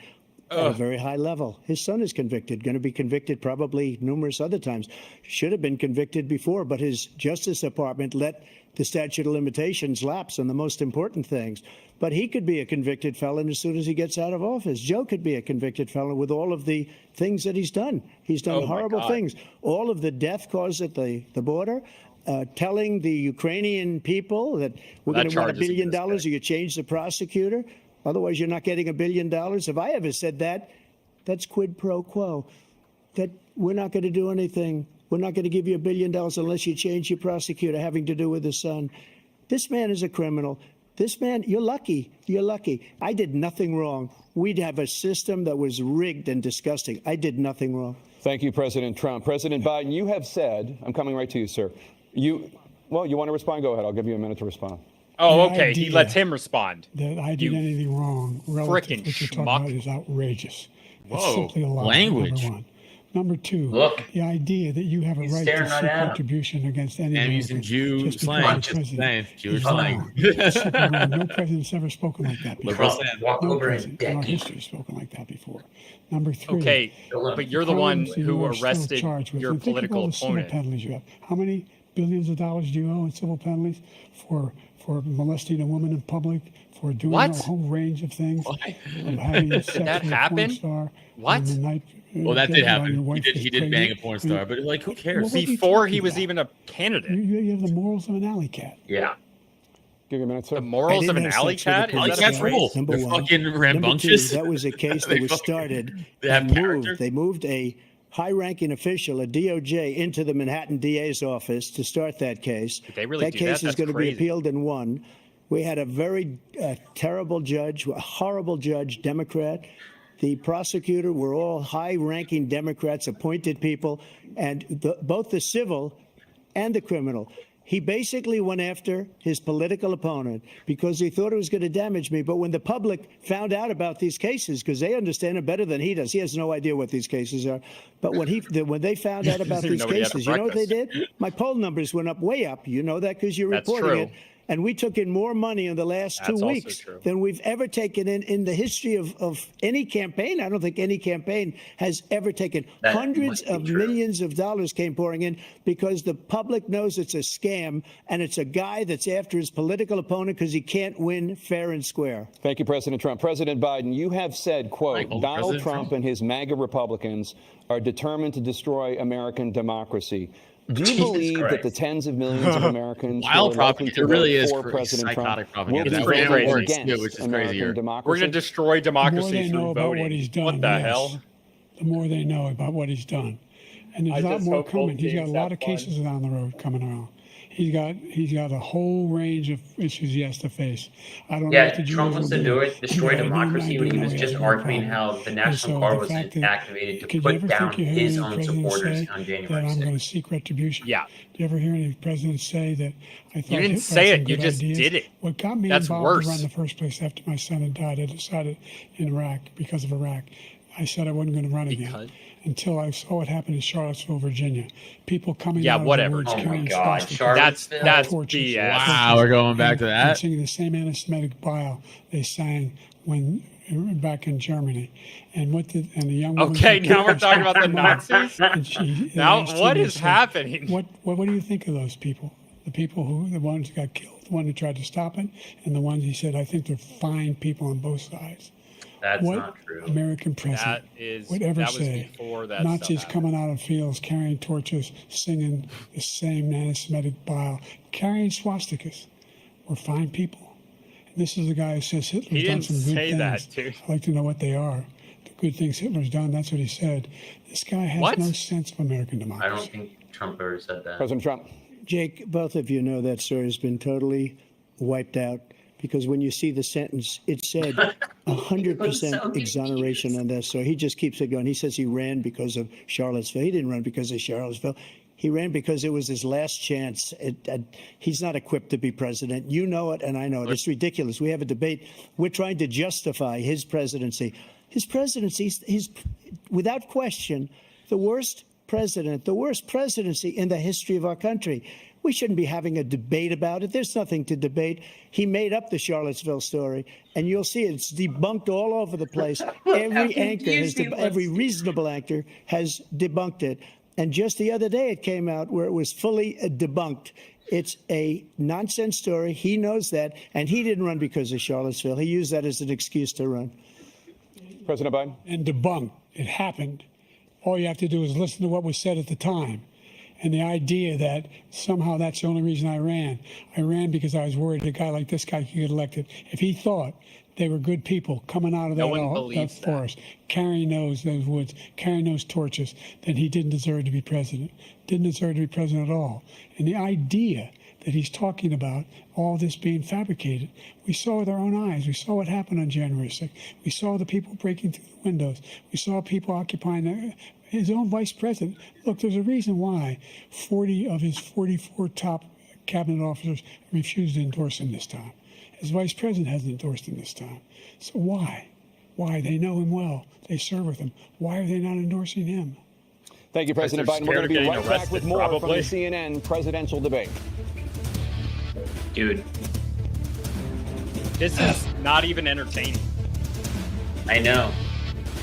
at a very high level. His son is convicted, going to be convicted probably numerous other times. Should have been convicted before, but his Justice Department let the statute of limitations lapse on the most important things. But he could be a convicted felon as soon as he gets out of office. Joe could be a convicted felon with all of the things that he's done. He's done horrible things. All of the death caused at the border, telling the Ukrainian people that we're going to want $1 billion or you change the prosecutor. Otherwise, you're not getting $1 billion. If I ever said that, that's quid pro quo. That we're not going to do anything. We're not going to give you $1 billion unless you change your prosecutor having to do with his son. This man is a criminal. This man, you're lucky. You're lucky. I did nothing wrong. We'd have a system that was rigged and disgusting. I did nothing wrong. Thank you, President Trump. President Biden, you have said, I'm coming right to you, sir. You want to respond? Go ahead. I'll give you a minute to respond. Oh, The okay. He idea lets him respond. That I did You anything wrong relative to frickin' what you're talking schmuck. about is outrageous. It's Whoa, simply a lie. language. Number one. Number two, Look, the idea that you have a he's right to staring right seek at him. retribution against any And using American Jew just because slang. you're Just president saying. Jewish is slang. wrong. It's simply wrong. No president's ever spoken like that before. Liberal Trump, slang. walk No over and president in our deck him. history has spoken like that before. Number three. Okay, but you're the one crimes that who you are still arrested charged with. your And think of political all the civil opponent. penalties you have. How many billions of dollars do you owe in civil penalties for molesting a woman in public, for doing What? a whole range of things, What? of having sex that with a happen? porn star What? on the night, Well, that did while your happen. wife was He did bang a pregnant. porn I mean, star, but like, who cares? what are you Before he talking was about? even a candidate. You have the morals of an alley cat. Yeah. Give you a minute, sir. The morals of didn't an have alley sex with a cat? porn Alley Is that a cats star. phrase? rule. Number They're one. fucking Number two, rambunctious. that was a case They that was fucking- started they have and character. moved. They moved a high-ranking official, a DOJ, into the Manhattan DA's office to start that case. Did they really that do case that? is That's going to be crazy. appealed and won. We had a very terrible judge, a horrible judge, Democrat. The prosecutor were all high-ranking Democrats, appointed people, and both the civil and the criminal. He basically went after his political opponent because he thought it was going to damage me. But when the public found out about these cases, because they understand it better than he does, he has no idea what these cases are. But when they found out about these cases, you know what they did? My poll numbers went up, way up. You know that because you're reporting it. And we took in more money in the last 2 weeks than we've ever taken in the history of any campaign. I don't think any campaign has ever taken. Hundreds of millions of dollars came pouring in because the public knows it's a scam, and it's a guy that's after his political opponent because he can't win fair and square. Thank you, President Trump. President Biden, you have said, quote, Donald Trump and his MAGA Republicans are determined to destroy American democracy. Do you believe that the tens of millions of Americans who are likely to vote for President Trump will be voting against American democracy? We're going to destroy democracy through voting. What he's done, what the hell? The more they know about what he's done. And there's a lot more coming. He's got a lot of cases down the road coming around. He's got a whole range of issues he has to face. I don't know what the Trump wants to do it, destroy democracy, when he was just arguing how the National Guard was activated to put down his own supporters on January 6th. I'm going to seek retribution. Yeah. Do you ever hear any presidents say that? I thought you didn't say it. You just did it. What got me involved to run in the first place after my son had died, I decided in Iraq, because of Iraq, I said I wasn't going to run again. Until I saw what happened in Charlottesville, Virginia. People coming out of the woods carrying that's torches. Wow, we're going back to that. And singing the same anti-Semitic bile they sang when back in Germany. And the young woman. Okay, now we're talking about the Nazis. Now what is happening? What do you think of those people? The people the ones who got killed, the one who tried to stop it, and the ones he said, I think they're fine people on both sides. That's not true. American president would ever say Nazis coming out of fields carrying torches, singing the same anti-Semitic bile, carrying swastikas were fine people. And this is a guy who says Hitler's done some good things. I'd like to know what they are. The good things Hitler's done, that's what he said. This guy has no sense of American democracy. I don't think Trump ever said that. President Trump. Jake, both of you know that story has been totally wiped out. Because when you see the sentence, it said 100% exoneration on that. So he just keeps it going. He says he ran because of Charlottesville. He didn't run because of Charlottesville. He ran because it was his last chance. He's not equipped to be president. You know it, and I know it. It's ridiculous. We have a debate. We're trying to justify his presidency. His presidency is, without question, the worst president, the worst presidency in the history of our country. We shouldn't be having a debate about it. There's nothing to debate. He made up the Charlottesville story, and you'll see it's debunked all over the place. Every anchor, every reasonable anchor has debunked it. And just the other day, it came out where it was fully debunked. It's a nonsense story. He knows that, and he didn't run because of Charlottesville. He used that as an excuse to run. President Biden. And debunked. It happened. All you have to do is listen to what was said at the time. And the idea that somehow that's the only reason I ran because I was worried a guy like this guy could get elected. If he thought they were good people coming out of that forest, carrying those woods, carrying those torches, then he didn't deserve to be president. Didn't deserve to be president at all. And the idea that he's talking about all this being fabricated, we saw with our own eyes. We saw what happened on January 6th. We saw the people breaking through the windows. We saw people occupying his own vice president. Look, there's a reason why 40 of his 44 top cabinet officers refused to endorse him this time. His vice president hasn't endorsed him this time. So why? Why? They know him well. They serve with him. Why are they not endorsing him? Thank you, President Biden. We're going to be right back with more from the CNN presidential debate. Dude. This is not even entertaining. I know.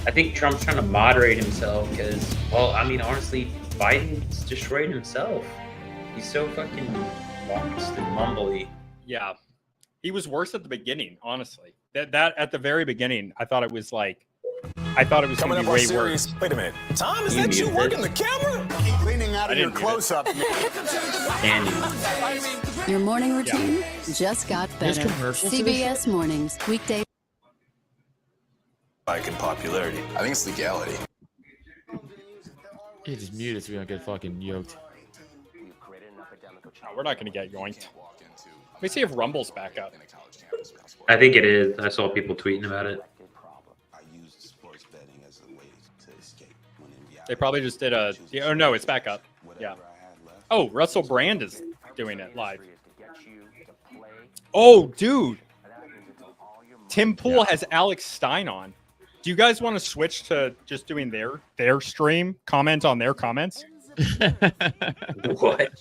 I think Trump's trying to moderate himself because, well, I mean, honestly, Biden's destroyed himself. He's so fucking lost and mumbly. Yeah. He was worse at the beginning, honestly. That at the very beginning, I thought it was going to be way worse. Wait a minute. Tom, is that you working the camera? Keep leaning out of your close-up. Your morning routine just got better. CBS Mornings, weekday. In popularity. I think it's legality. You just mute it so we don't get fucking yoked. No, we're not going to get yoinked. Let me see if Rumble's back up. I think it is. I saw people tweeting about it. They probably just did oh no, it's back up. Yeah. Oh, Russell Brand is doing it live. Oh, dude. Tim Pool has Alex Stein on. Do you guys want to switch to just doing their stream? Comment on their comments? What?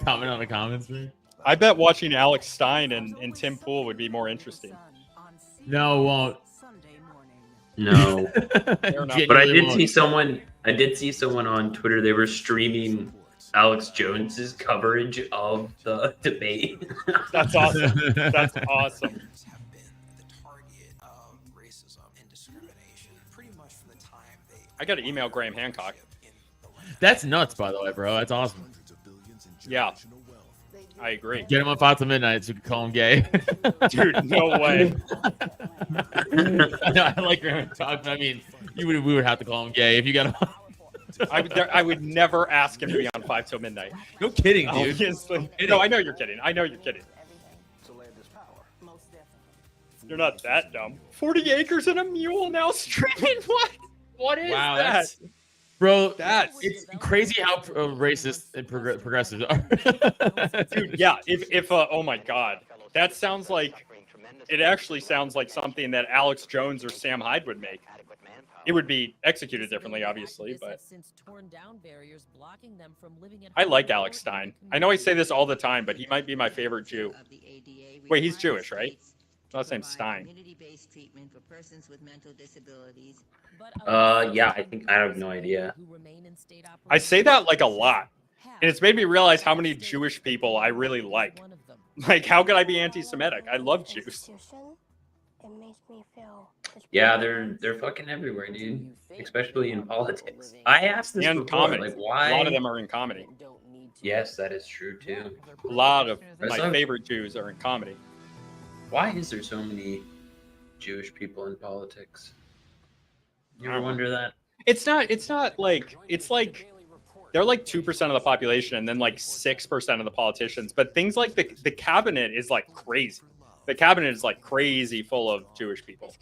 Comment on the comments, man. I bet watching Alex Stein and Tim Pool would be more interesting. No, it won't. No. But I did won't. see someone. I did see someone on Twitter. They were streaming Alex Jones's coverage of the debate. That's awesome. That's awesome. I got to email Graham Hancock. That's nuts, by the way, bro. That's awesome. Yeah, I agree. Get him on 5 till midnight so we can call him gay. Dude, no way. I like Graham Hancock. I mean, we would have to call him gay if you got him on. I would never ask him to be on 5 till midnight. No kidding, dude. Obviously. No, I know you're kidding. I know you're kidding. You're not that dumb. 40 acres and a mule now streaming. What is that? Bro, it's crazy how racist and progressives are. Dude, yeah. If oh my God, that sounds like, it actually sounds like something that Alex Jones or Sam Hyde would make. It would be executed differently, obviously, but I like Alex Stein. I know I say this all the time, but he might be my favorite Jew. Wait, he's Jewish, right? Last name's Stein. Yeah, I have no idea. I say that like a lot, and it's made me realize how many Jewish people I really like. Like, how could I be anti-Semitic? I love Jews. Yeah, they're fucking everywhere, dude. Especially in politics. I asked this And before, comedy. like why? A lot of them are in comedy. Yes, that is true too. A lot of That's my not- favorite Jews are in comedy. Why is there so many Jewish people in politics? You ever wonder that? It's not like, it's like they're like 2% of the population and then like 6% of the politicians. But things like the cabinet is like crazy. The cabinet is like crazy full of Jewish people.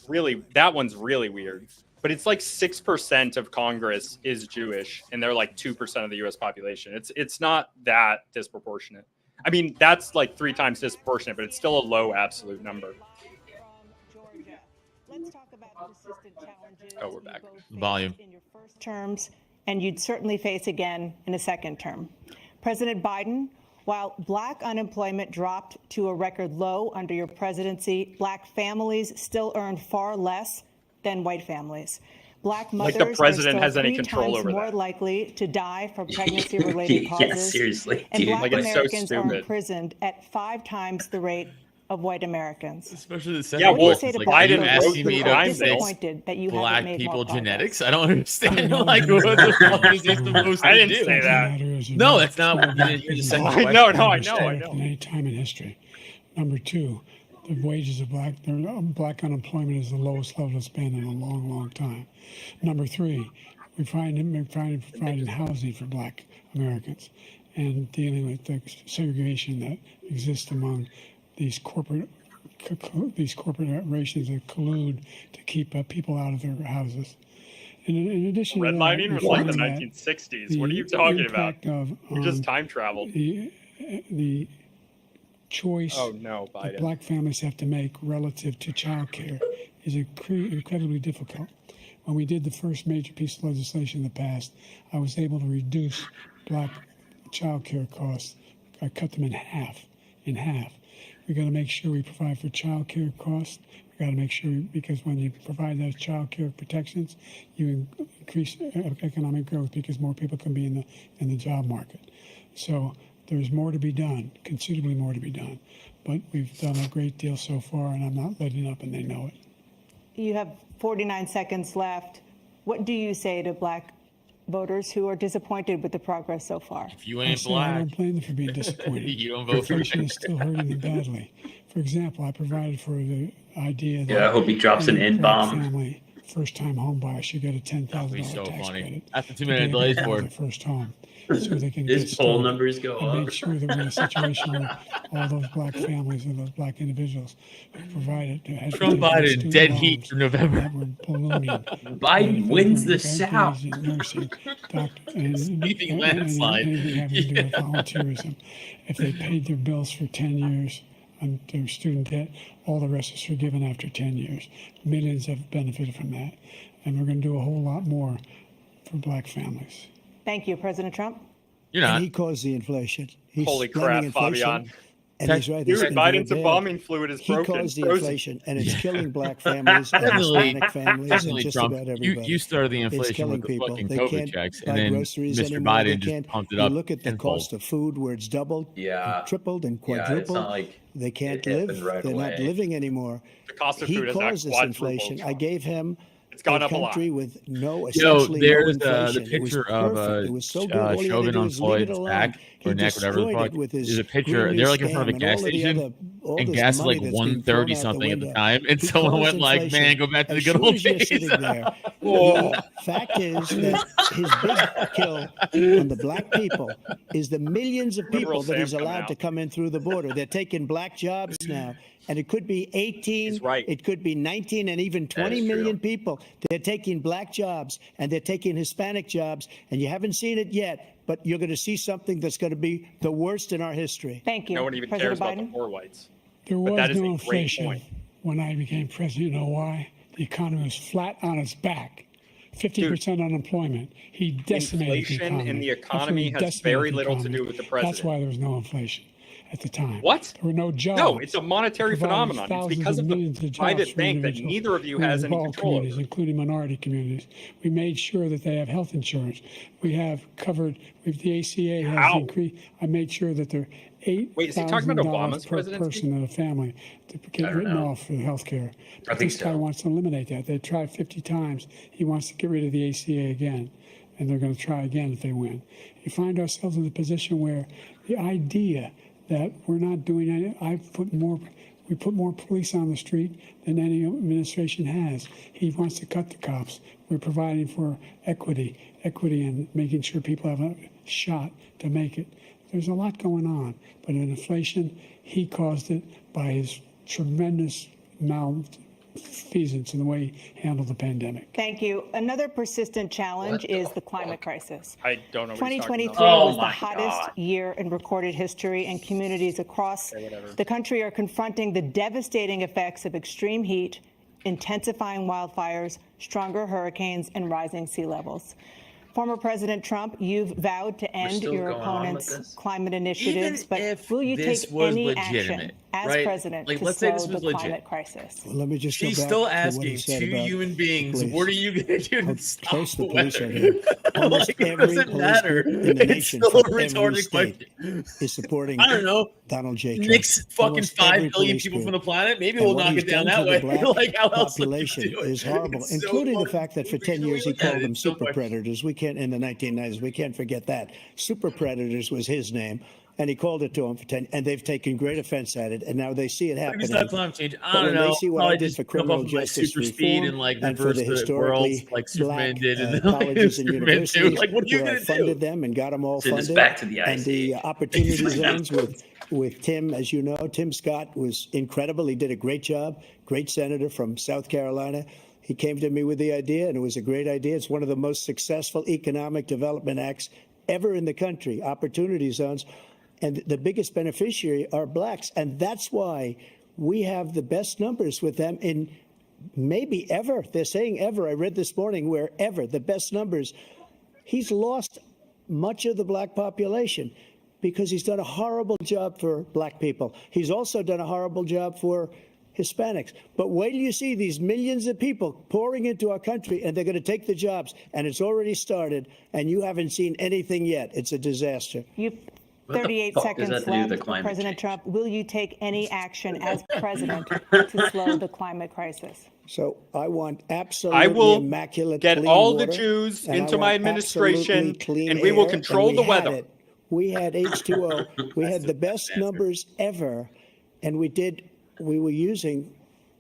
Really, that one's really weird. But it's like 6% of Congress is Jewish, and they're like 2% of the U.S. population. It's not that disproportionate. I mean, that's like 3 times disproportionate, but it's still a low absolute number. Oh, we're back. Volume. In your first terms, and you'd certainly face again in a second term. President Biden, while Black unemployment dropped to a record low under your presidency, Black families still earn far less than white families. Black mothers Like the president are has still any 3 control times over more that. likely to die from pregnancy-related causes. Yeah, seriously, and dude. Black Like, it's so Americans are stupid. imprisoned at 5 times the rate of white Americans. Especially the Yeah, second well, question. Like, are you Biden asking wrote me the to crime fix bill. Disappointed that you Black haven't made people more progress. genetics? I don't understand. Like, what the fuck is this supposed to I didn't do? say that. No, that's not what you didn't hear the second question. No, I know. In any time in history. Number 2, the wages of black unemployment is the lowest level it's been in a long, long time. Number 3, we're providing housing for Black Americans and dealing with the segregation that exists among these corporations that collude to keep people out of their houses. And in addition to that, Redlining was we like the find that 1960s. What are you talking about? impact of, We just time traveled. the choice Oh no, that Biden. Black families have to make relative to childcare is incredibly difficult. When we did the first major piece of legislation in the past, I was able to reduce Black childcare costs. I cut them in half. We got to make sure we provide for childcare costs. We got to make sure, because when you provide those childcare protections, you increase economic growth because more people can be in the job market. So there's more to be done, considerably more to be done. But we've done a great deal so far, and I'm not letting up, and they know it. You have 49 seconds left. What do you say to Black voters who are disappointed with the progress so far? If you I ain't say I black, don't blame them for being disappointed. you don't vote for Inflation me. is still hurting them badly. For example, I provided for the idea that Yeah, I hope he drops an any N Black bomb. family first-time home buyer should get a $10,000 That'd be so tax funny. credit. After to 2 be minutes able to delays buy for their first home, so they can His get poll started. numbers go And up. make sure that we're in a situation where all those black families and those black individuals who provided had Trump Biden dead heat for November. that were ballooning. Biden wins the MPs South. and nursing, doctors, and Sweeping landslide. anything having to do with volunteerism. If they paid their bills for 10 years on their student debt, all the rest is forgiven after 10 years. Millions have benefited from that. And we're going to do a whole lot more for black families. Thank you, President Trump. You're not. And he caused the inflation. He's Holy blaming crap, inflation, Fabian. And he's right. Dude, it's been very Biden's bad. embalming fluid is He broken. caused the Frozen. inflation, and it's killing black families and Definitely, Hispanic families and definitely just Trump. about everybody. You started the It's inflation killing with the people. fucking They COVID can't checks, buy and then groceries Mr. anymore. They Biden just can't. pumped it You up look at the tenfold. cost of food, where it's doubled, Yeah. and tripled, and Yeah, it's quadrupled. not like They can't it happened live. right They're not away. living anymore. The cost of He food has not caused this quadrupled. inflation. I gave him It's gone a up a lot. country with no, Yo, essentially no there's the inflation. It was picture of perfect. It was so good. All he had to Chauvin do on was leave it Floyd's alone. back He or neck, whatever the destroyed fuck. it with his There's a picture. Green They're New like in front of a scam gas and all of the station, other- all and this gas is money like that's being 130 thrown out the something at the window. time, and He someone caused went like, inflation. "Man, go back to the As good sure old as you're days." sitting there, Whoa. the fact is that his big kill on the black people is the millions of people Liberal that he's Sam coming allowed out. to come in through the border. They're taking black jobs now. And it could be 18, He's right. it could be 19, and even 20 is true. million people. They're taking black jobs and they're taking Hispanic jobs, and you haven't seen it yet, but you're going to see something that's going to be the worst in our history. Thank you. No one even President cares Biden. about the poor whites. There But was that is no a great inflation point. when I became president. You know why? The economy was flat on its back. 50% unemployment. He decimated the Inflation economy. in the That's where economy he has decimated very the little to economy. do with the That's president. why there was no inflation at the time. What? There were no jobs. No, it's a monetary Provided phenomenon. It's thousands because of the millions of jobs private for bank that individuals neither of you who has live any all control communities, over. including minority communities. We made sure that they have health insurance. We have covered. If the ACA has How? increased, I made sure that they're Wait, is he talking about $8,000 Obama's per presidency? person in a family to I get don't written know. off for health care. I But think this guy so. wants to eliminate that. They tried 50 times. He wants to get rid of the ACA again, and they're going to try again if they win. You find ourselves in a position where the idea that we're not doing any, we put more police on the street than any administration has. He wants to cut the cops. We're providing for equity and making sure people have a shot to make it. There's a lot going on, but in inflation, he caused it by his tremendous malfeasance in the way he handled the pandemic. Thank you. Another persistent challenge is the climate crisis. I don't know what he's talking 2023 about. was the hottest year in recorded history, and communities across the country are confronting the devastating effects of extreme heat, intensifying wildfires, stronger hurricanes, and rising sea levels. Former President Trump, you've vowed to end still your going on with opponent's this? climate initiatives, but will you this take was any legitimate, action as right? president Like, to let's say slow this was the legit. climate crisis? Well, let me just go She's back still to what he asking said two about human beings, police. what are you going to do How to stop close the the police are weather? here. Almost Like, it every doesn't police matter. group in the It's nation still a from every retarded state question. is supporting I don't know. Donald J. Trump. Mix fucking Almost 5 every billion police people group. from the planet. Maybe And we'll what knock he's it down done that to the way. black Like, how else would you population do it? is horrible, It's so including the fucking fact that for 10 reasonable years he look at called it. them It's so super much- predators. We can't, in the 1990s, we can't forget that. Super predators was his name, and he called it to them for 10, and they've taken great offense at it, and now they see it Maybe happening. it's not climate change. I But don't when know. they see what Probably I did just for jump criminal off of, like, justice super speed reform and like and for reverse the the world historically like Superman black did, and like, colleges and Superman too. universities, Like, what are you where I gonna funded do? them and got them all Send us funded, back to the and Ice the Age. opportunity Right now. zones with Tim, as you know, Tim Scott was incredible. He did a great job. Great senator from South Carolina. He came to me with the idea, and it was a great idea. It's one of the most successful economic development acts ever in the country, opportunity zones. And the biggest beneficiary are blacks. And that's why we have the best numbers with them in maybe ever. They're saying ever. I read this morning where ever, the best numbers. He's lost much of the black population because he's done a horrible job for black people. He's also done a horrible job for Hispanics. But wait till you see these millions of people pouring into our country, and they're going to take the jobs, and it's already started, and you haven't seen anything yet. It's a disaster. You What the 38 fuck does seconds that have to do with the left. climate President change? Trump, will you take any action as president to slow the climate crisis? So I want absolutely I will immaculate get clean all the water, Jews and I into my want administration, absolutely clean and we will air, control and the we had weather. it. We had H2O. We had the best numbers ever, and we were using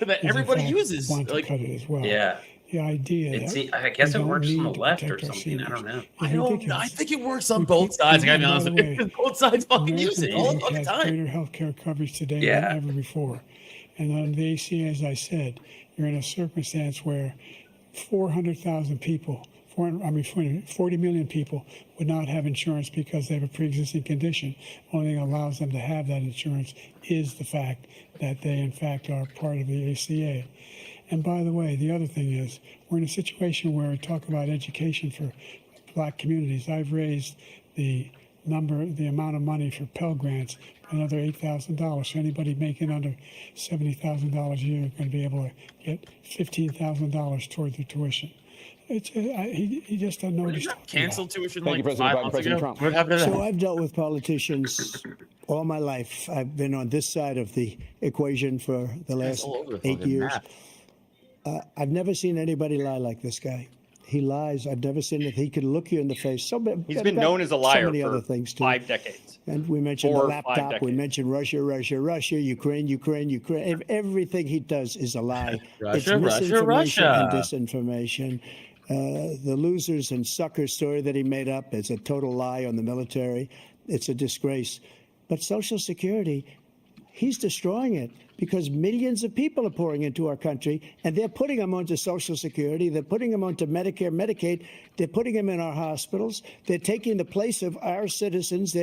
that everybody uses. Want to Like, cut it as well. Yeah. The idea. I guess it works on the left or something. I don't know. I think it works on both sides. I gotta be honest with you, because both sides fucking use it all the fucking time. Greater health care coverage today than ever before. And on the ACA, as I said, you're in a circumstance where 400,000 people, 40 million people would not have insurance because they have a pre-existing condition. Only thing that allows them to have that insurance is the fact that they, in fact, are part of the ACA. And by the way, the other thing is, we're in a situation where we talk about education for Black communities. I've raised the amount of money for Pell Grants by another $8,000. So anybody making under $70,000 a year is going to be able to get $15,000 toward their tuition. He just doesn't know what he's talking Canceled about. tuition Thank you, like President 5 Biden. months President ago. Trump. What happened to that? So I've dealt with politicians all my life. I've been on this side of the equation for the last 8 years. I've never seen anybody lie like this guy. He lies. I've never seen it. He can look you in the face. He's been known as a liar so many for other things too. 5 decades. And we mentioned the laptop. We mentioned Russia, Ukraine. Everything he does is a lie. It's misinformation and disinformation. The losers and suckers story that he made up is a total lie on the military. It's a disgrace. But Social Security, he's destroying it because millions of people are pouring into our country, and they're putting them onto Social Security. They're putting them onto Medicare, Medicaid. They're putting them in our hospitals. They're taking the place of our citizens.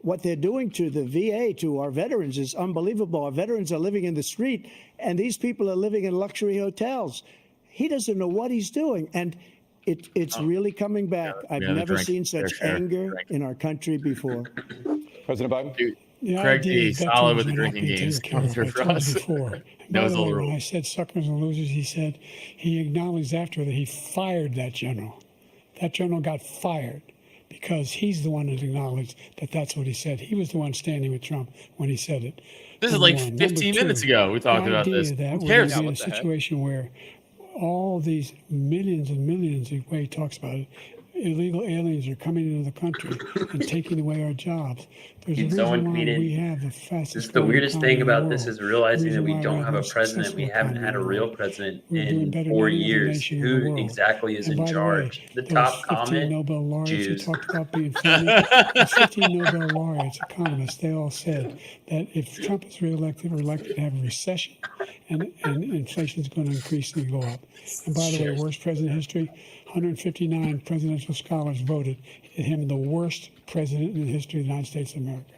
What they're doing to the VA, to our veterans, is unbelievable. Our veterans are living in the street, and these people are living in luxury hotels. He doesn't know what he's doing, and it's really coming back. I've never seen such anger in our country before. President Biden? Craig D, solid with the drinking games. When I said suckers and losers, he said he acknowledged after that he fired that general. That general got fired because he's the one that acknowledged that that's what he said. He was the one standing with Trump when he said it. This is like 15 minutes ago we talked about this. Who cares? We're in a situation where all these millions and millions, the way he talks about it, illegal aliens are coming into the country and taking away our jobs. There's a reason why we have the fastest. The weirdest thing about this is realizing that we don't have a president. We haven't had a real president in 4 years. Who exactly is in charge? The top comment? Nobel laureates who talked about being funny. The 15 Nobel laureates, economists, they all said that if Trump is reelected, we're likely to have a recession, and inflation is going to increasingly go up. And by the way, worst president in history. 159 presidential scholars voted him the worst president in the history of the United States of America.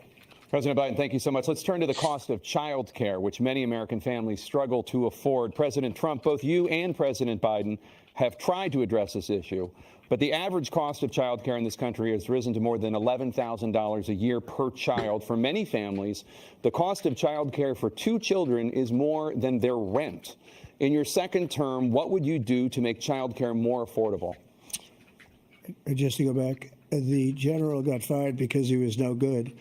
President Biden, thank you so much. Let's turn to the cost of child care, which many American families struggle to afford. President Trump, both you and President Biden have tried to address this issue, but the average cost of child care in this country has risen to more than $11,000 a year per child. For many families, the cost of child care for 2 children is more than their rent. In your second term, what would you do to make child care more affordable? Just to go back, the general got fired because he was no good.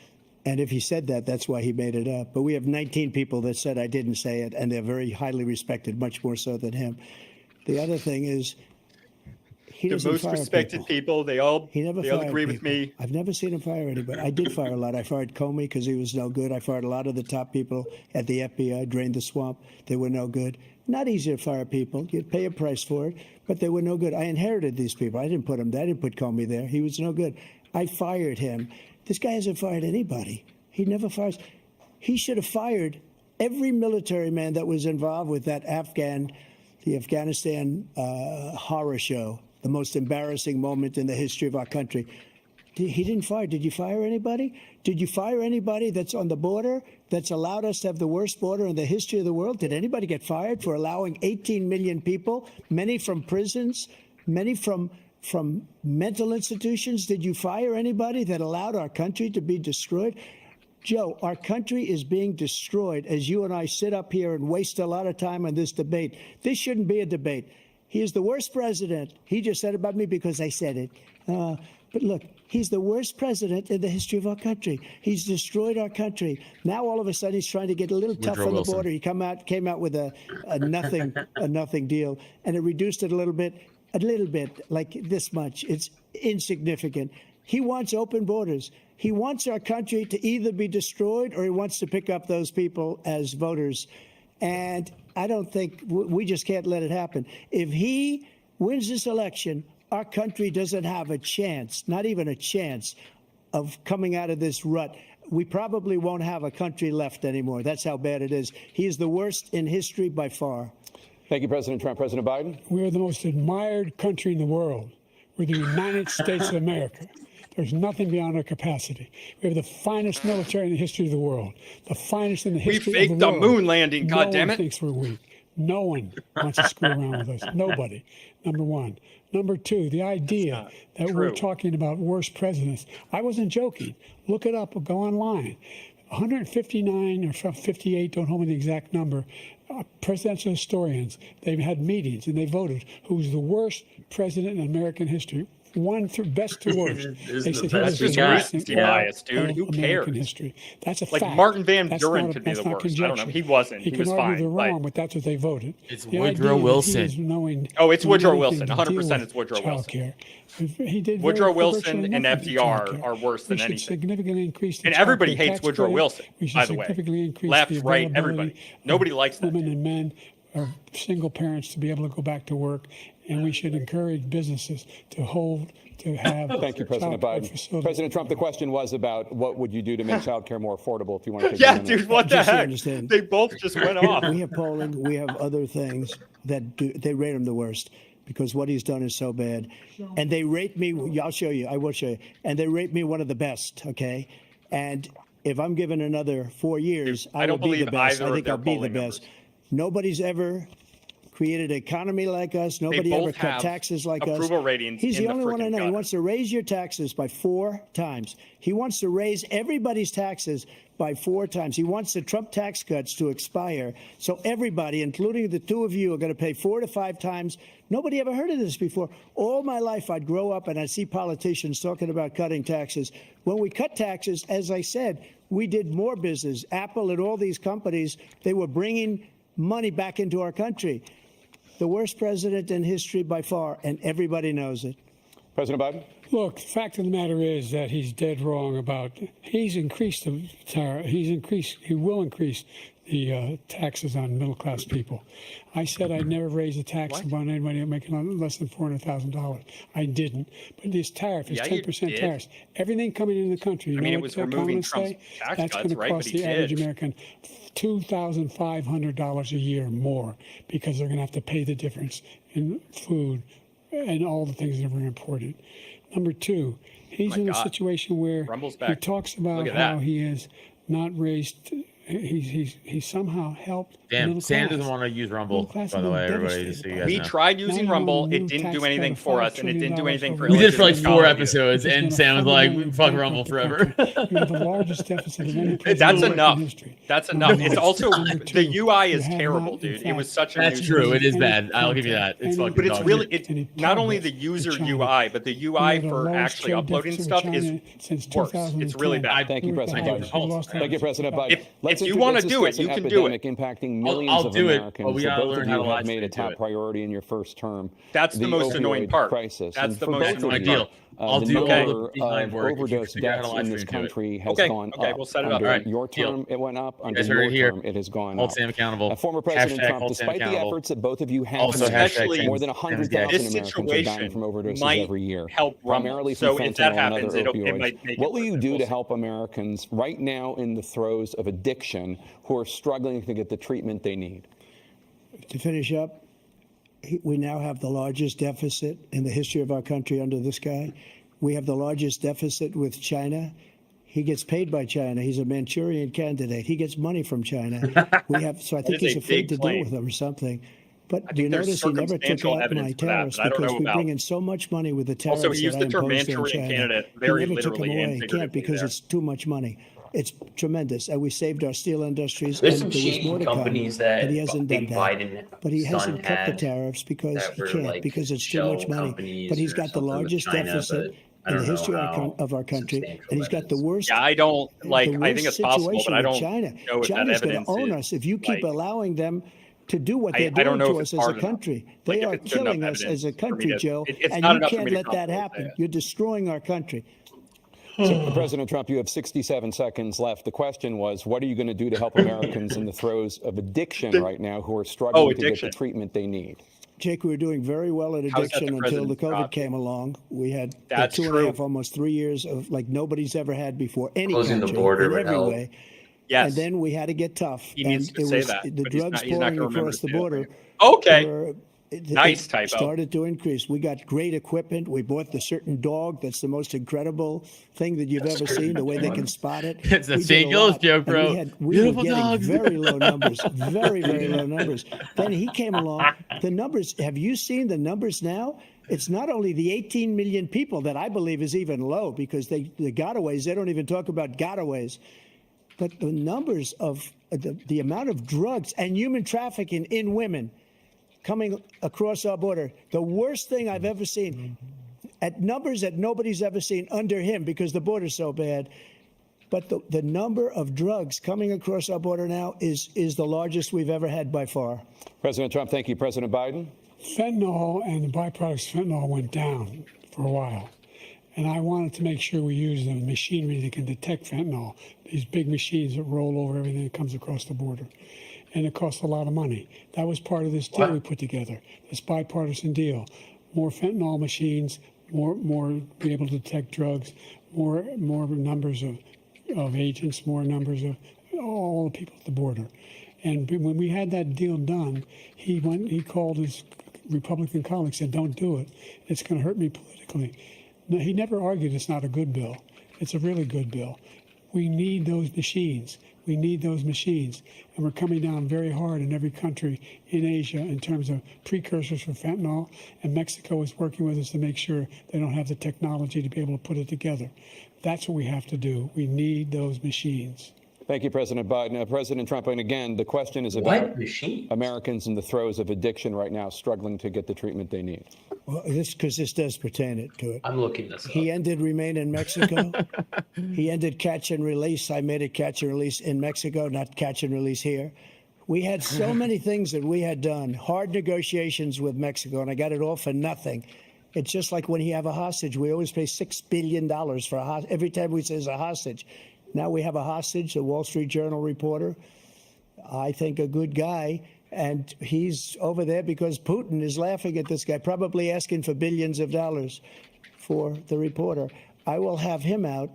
And if he said that, that's why he made it up. But we have 19 people that said I didn't say it, and they're very highly respected, much more so than him. The other thing is, he doesn't the most fire respected people. They all agree with me. I've never seen him fire anybody. I did fire a lot. I fired Comey because he was no good. I fired a lot of the top people at the FBI, drained the swamp. They were no good. Not easy to fire people. You'd pay a price for it, but they were no good. I inherited these people. I didn't put them there. I didn't put Comey there. He was no good. I fired him. This guy hasn't fired anybody. He never fires. He should have fired every military man that was involved with that the Afghanistan horror show, the most embarrassing moment in the history of our country. He didn't fire. Did you fire anybody? Did you fire anybody that's on the border that's allowed us to have the worst border in the history of the world? Did anybody get fired for allowing 18 million people, many from prisons, many from mental institutions? Did you fire anybody that allowed our country to be destroyed? Joe, our country is being destroyed as you and I sit up here and waste a lot of time on this debate. This shouldn't be a debate. He is the worst president. He just said about me because I said it. But look, he's the worst president in the history of our country. He's destroyed our country. Now all of a sudden he's trying to get a little tough on the border. He came out with a nothing deal, and it reduced it a little bit, like this much. It's insignificant. He wants open borders. He wants our country to either be destroyed or he wants to pick up those people as voters. And I don't think we just can't let it happen. If he wins this election, our country doesn't have a chance, not even a chance, of coming out of this rut. We probably won't have a country left anymore. That's how bad it is. He is the worst in history by far. Thank you, President Trump. President Biden? We're the most admired country in the world. We're the United States of America. There's nothing beyond our capacity. We have the finest military in the history of the world. The finest in the history of the world. We faked a moon landing, goddammit. goddammit. No one thinks we're weak. No one wants to screw around with us. Nobody. Number one. Number two, the idea that we're talking about worst presidents. I wasn't joking. Look it up or go online. 159 or 58, don't hold me the exact number, presidential historians, they've had meetings and they voted who's the worst president in American history. One through best to worst. They said he was the worst bias, dude. Who American cares? history. That's a Like fact. Martin Van That's Buren not- could be that's the not worst. I don't know. conjecture. He wasn't. He He can was argue fine. they're but- wrong, but that's what they voted. It's The Woodrow idea that Wilson. he is knowing Oh, it's doing Woodrow anything Wilson. to 100% deal it's Woodrow with Wilson. childcare. He did Woodrow virtually Wilson and nothing to FDR childcare. are worse We than should anything. significantly increase the And everybody childcare hates tax Woodrow credit. Wilson, We should by the way. significantly increase Left, the right, availability everybody. of Nobody likes that. women and men or single parents to be able to go back to work, and we should encourage businesses to have Thank you, President childcare Biden. facilities. President Trump, the question was about what would you do to make childcare more affordable if you want to take Yeah, a minute. dude, what the Just so you heck? understand. They both just went off. We have polling. We have other things that they rate him the worst because what he's done is so bad. And they rate me. I'll show you. I will show you. And they rate me one of the best. Okay. And if I'm given another 4 years, I don't will be the believe best. either I of think their I'll be the polling best. Nobody's ever created an economy like us. Nobody ever both cut have taxes like us. approval ratings He's in the the only one I freaking know. He gutter. wants to raise your taxes by 4 times. He wants to raise everybody's taxes by 4 times. He wants the Trump tax cuts to expire. So everybody, including the two of you, are going to pay 4 to 5 times. Nobody ever heard of this before. All my life, I'd grow up and I'd see politicians talking about cutting taxes. When we cut taxes, as I said, we did more business. Apple and all these companies, they were bringing money back into our country. The worst president in history by far, and everybody knows it. President Biden? Look, the fact of the matter is that he's dead wrong about. He's increased the tariff. He will increase the taxes on middle class people. I said I'd never raise a tax on anybody making less than $400,000. I didn't. But this tariff is Yeah, you 10% did. tariffs. Everything coming into the country. You I mean, know it what was removing economists Trump's say? tax That's cuts, going to right? But cost he the average did. American $2,500 a year more because they're going to have to pay the difference in food and all the things that were imported. Number two, he's My in a God. situation where Rumble's he back. talks about Look at how that. he has not raised. He's somehow helped. Damn, middle Sam class. doesn't want to use Middle Rumble, class by has the been way, everybody, just so you guys We know. tried using Now Rumble. you It know, didn't tax do cut anything of for $5 us, and it didn't do trillion anything for We did it for like illegitimate 4 college either. episodes, Which is and gonna Sam was like, fundamentally fuck bankrupt Rumble the forever. country. You have the largest deficit of any president That's in enough. history. That's Number enough. It's one. also Number two, the UI you is have terrible, not, in dude. It was fact, such a That's nuisance. true. It is any bad. I'll give you that. It's any fucking But it's dog really, shit. it's any not only the progress user with China. UI, but the We UI had the for lowest actually trade uploading deficit stuff with is China since worse. It's really 2010. bad. Thank you, President Thank you. Biden. Thank you, President Biden. If you want to do it, you can do it. Impacting millions I'll of do it, Americans but we that gotta both of learn how you to have live made a stream to top it. priority in your first term. That's the most annoying opioid part. crisis. That's And the for most both of annoying you, part. I'll the do all number the behind of work if you overdose figure out how deaths to live in this stream to it. country has Okay, gone okay, up. we'll set it up. Under All right, your deal. term, it went up. Under guys heard your it here. term, it has gone Hold up. Sam accountable. Former President Hashtag Trump, hold Sam despite the accountable. efforts that both of you have Also, made, Especially more than Sam's 100,000 dead. This Americans are dying situation from overdoses might every year, help Rumble. primarily from So if that fentanyl and happens, other it opioids. might make What it will you worth it. do We'll to see. help Americans right now in the throes of addiction who are struggling to get the treatment they need? To finish up, we now have the largest deficit in the history of our country under this guy. We have the largest deficit with China. He gets paid by China. He's a Manchurian candidate. He gets money from China. We have, so I think is he's a afraid big to deal claim. with them or something. But I do you think there's notice he never took circumstantial out my evidence for that, tariffs but I don't because know we about- bring in so much money with the tariffs Also, he used that the I term imposed on Manchurian China. candidate He very never took them literally and away. He can't figuratively because there. it's too much money. It's tremendous, and we saved our steel industries. There's and some there was more shady to come, companies that but he hasn't done Big that. Biden But he son hasn't cut the had tariffs because that he were, can't, like, because it's too shell much money. companies But he's or got the something with largest China, deficit but I in the don't know history how of our country, substantial and he's that got the is. worst. Yeah, I don't like. the I think worst it's possible, situation but I with don't China. know if that China's going evidence to own is, us if you keep like, allowing them to do what I they're don't doing know to if us it's as a hard enough. country. Like, They if are it's good enough killing us evidence as a for me country, to- Joe, it's and not you enough for can't me to let that comfortably say happen. it. You're destroying our country. So, President Trump, you have 67 seconds left. The question was, what are you going to do to help Americans in the throes of addiction right now who are struggling to get the treatment they need? Jake, we were doing very well at addiction until the COVID came along. We had like 2.5, almost 3 years of like nobody's ever had before. Any Closing country the border in would every help. way. Yes. And then we had to get tough. He needs to say that. The drugs pouring across the border. Okay. Nice typo. Started to increase. We got great equipment. We bought the certain dog that's the most incredible thing that you've ever seen, the way they can spot it. It's a St. Louis joke, bro. We were getting very low numbers, very, very low numbers. Then he came along. The numbers, have you seen the numbers now? It's not only the 18 million people that I believe is even low because the gotaways, they don't even talk about gotaways. But the numbers of the amount of drugs and human trafficking in women coming across our border, the worst thing I've ever seen, at numbers that nobody's ever seen under him because the border's so bad. But the number of drugs coming across our border now is the largest we've ever had by far. President Trump, thank you. President Biden? Fentanyl and the byproducts of fentanyl went down for a while. And I wanted to make sure we use the machinery that can detect fentanyl, these big machines that roll over everything that comes across the border. And it costs a lot of money. That was part of this deal we put together, this bipartisan deal. More fentanyl machines, more be able to detect drugs, more numbers of agents, more numbers of all the people at the border. And when we had that deal done, he called his Republican colleagues, said, "Don't do it. It's going to hurt me politically." No, he never argued it's not a good bill. It's a really good bill. We need those machines. We need those machines. And we're coming down very hard in every country in Asia in terms of precursors for fentanyl. And Mexico is working with us to make sure they don't have the technology to be able to put it together. That's what we have to do. We need those machines. Thank you, President Biden. President Trump, and again, the question is about Americans in the throes of addiction right now, struggling to get the treatment they need. Well, this does pertain to it. I'm looking this up. He ended Remain in Mexico. He ended catch and release. I made it catch and release in Mexico, not catch and release here. We had so many things that we had done, hard negotiations with Mexico, and I got it all for nothing. It's just like when you have a hostage, we always pay $6 billion for a hostage. Every time we say a hostage. Now we have a hostage, a Wall Street Journal reporter, I think a good guy, and he's over there because Putin is laughing at this guy, probably asking for billions of dollars for the reporter. I will have him out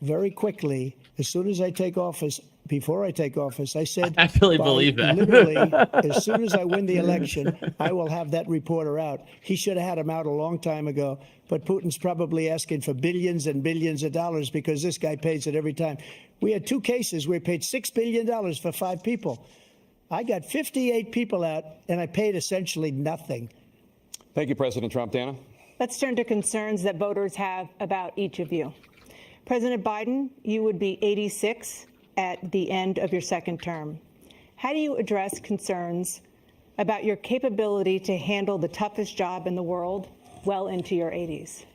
very quickly as soon as I take office. Before I take office, I said, I really believe that. Literally, as soon as I win the election, I will have that reporter out. He should have had him out a long time ago, but Putin's probably asking for billions and billions of dollars because this guy pays it every time. We had 2 cases where he paid $6 billion for 5 people. I got 58 people out, and I paid essentially nothing. Thank you, President Trump. Dana? Let's turn to concerns that voters have about each of you. President Biden, you would be 86 at the end of your second term. How do you address concerns about your capability to handle the toughest job in the world well into your 80s?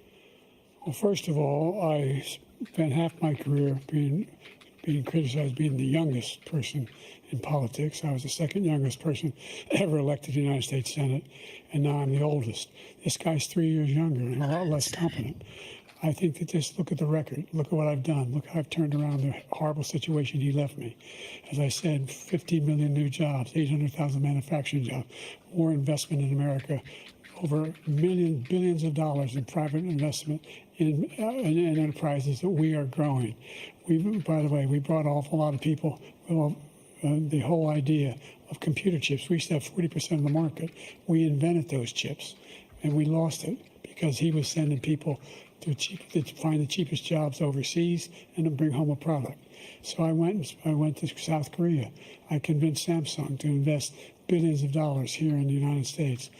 Well, first of all, I spent half my career being criticized being the youngest person in politics. I was the second youngest person ever elected to the United States Senate, and now I'm the oldest. This guy's 3 years younger and a lot less competent. I think that just look at the record. Look at what I've done. Look how I've turned around the horrible situation he left me. As I said, 15 million new jobs, 800,000 manufacturing jobs, more investment in America, over billions of dollars in private investment in enterprises that we are growing. By the way, we brought an awful lot of people. Well, the whole idea of computer chips. We used to have 40% of the market. We invented those chips, and we lost it because he was sending people to find the cheapest jobs overseas and to bring home a product. So I went to South Korea. I convinced Samsung to invest billions of dollars here in the United States.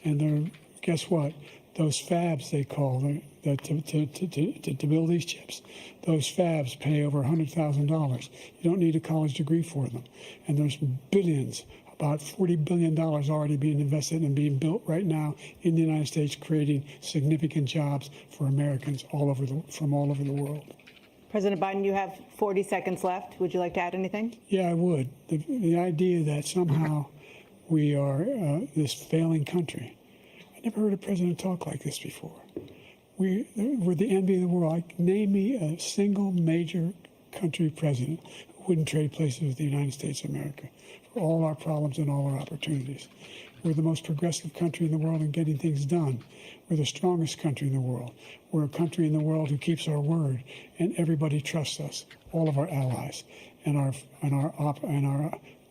And guess what? Those fabs, they call to build these chips, those fabs pay over $100,000. You don't need a college degree for them. And there's billions, about $40 billion already being invested and being built right now in the United States, creating significant jobs for Americans from all over the world. President Biden, you have 40 seconds left. Would you like to add anything? Yeah, I would. The idea that somehow we are this failing country. I never heard a president talk like this before. we're the envy of the world. Name me a single major country president who wouldn't trade places with the United States of America for all our problems and all our opportunities. We're the most progressive country in the world in getting things done. We're the strongest country in the world. We're a country in the world who keeps our word, and everybody trusts us. All of our allies and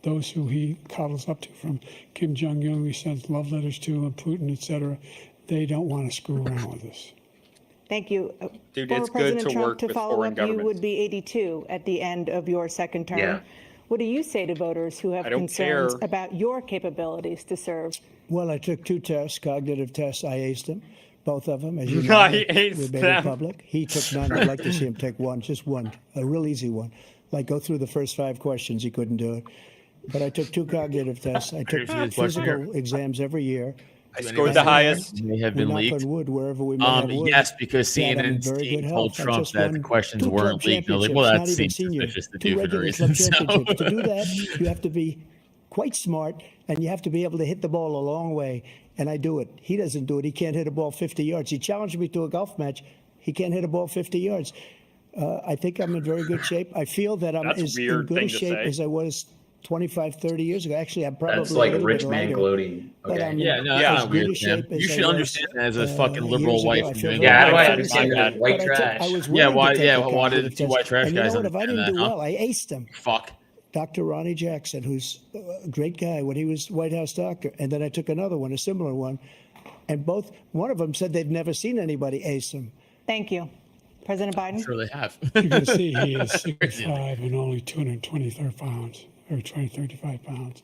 those who he coddles up to, from Kim Jong-un, he sends love letters to, and Putin, etc. They don't want to screw around with us. Thank you. Dude, Former it's good President to Trump, work to with follow foreign up, you governments. would be 82 at the end of your second term. Yeah. What do you say to voters who have I don't concerns care. about your capabilities to serve? Well, I took 2 tests, cognitive tests. I aced them, both of them, as you know. I we aced made it them. public. He took none. I'd like to see him take one, just one, a real easy one. Like go through the first 5 questions. He couldn't do it. But I took 2 cognitive tests. I took physical exams every year. I scored the highest. May have We been knock leaked. on wood wherever we may have wood. Yes, because that I'm in CNN's very team good told health. I Trump just that won the questions 2 weren't club leaked. I was like, championships, well, that not even seems senior, suspicious to 2 do for no regular club reason. championships. So. To do that, you have to be quite smart, and you have to be able to hit the ball a long way. And I do it. He doesn't do it. He can't hit a ball 50 yards. He challenged me to a golf match. He can't hit a ball 50 yards. I think I'm in very good shape. I feel that I'm That's a as in weird good a thing to shape say. as I was 25, 30 years ago. Actually, I'm probably That's like a little rich bit man lighter. gloating. But Okay. I'm Yeah, no, as that's not good weird, a shape man. as You I should was, understand that as a fucking liberal years white ago. I from feel New very England. Yeah, how do I good. understand that? White But trash. I was Yeah, willing why? to take Yeah, a why did cognitive 2 test. white trash And you know guys what? If I understand didn't that? do Huh? well, I aced him. Fuck. Dr. Ronnie Jackson, who's a great guy when he was White House doctor. And then I took another one, a similar one. And one of them said they've never seen anybody ace him. Thank you. President Biden? Sure they have. You can see he is 6'5" and only 223 pounds, or 235 pounds.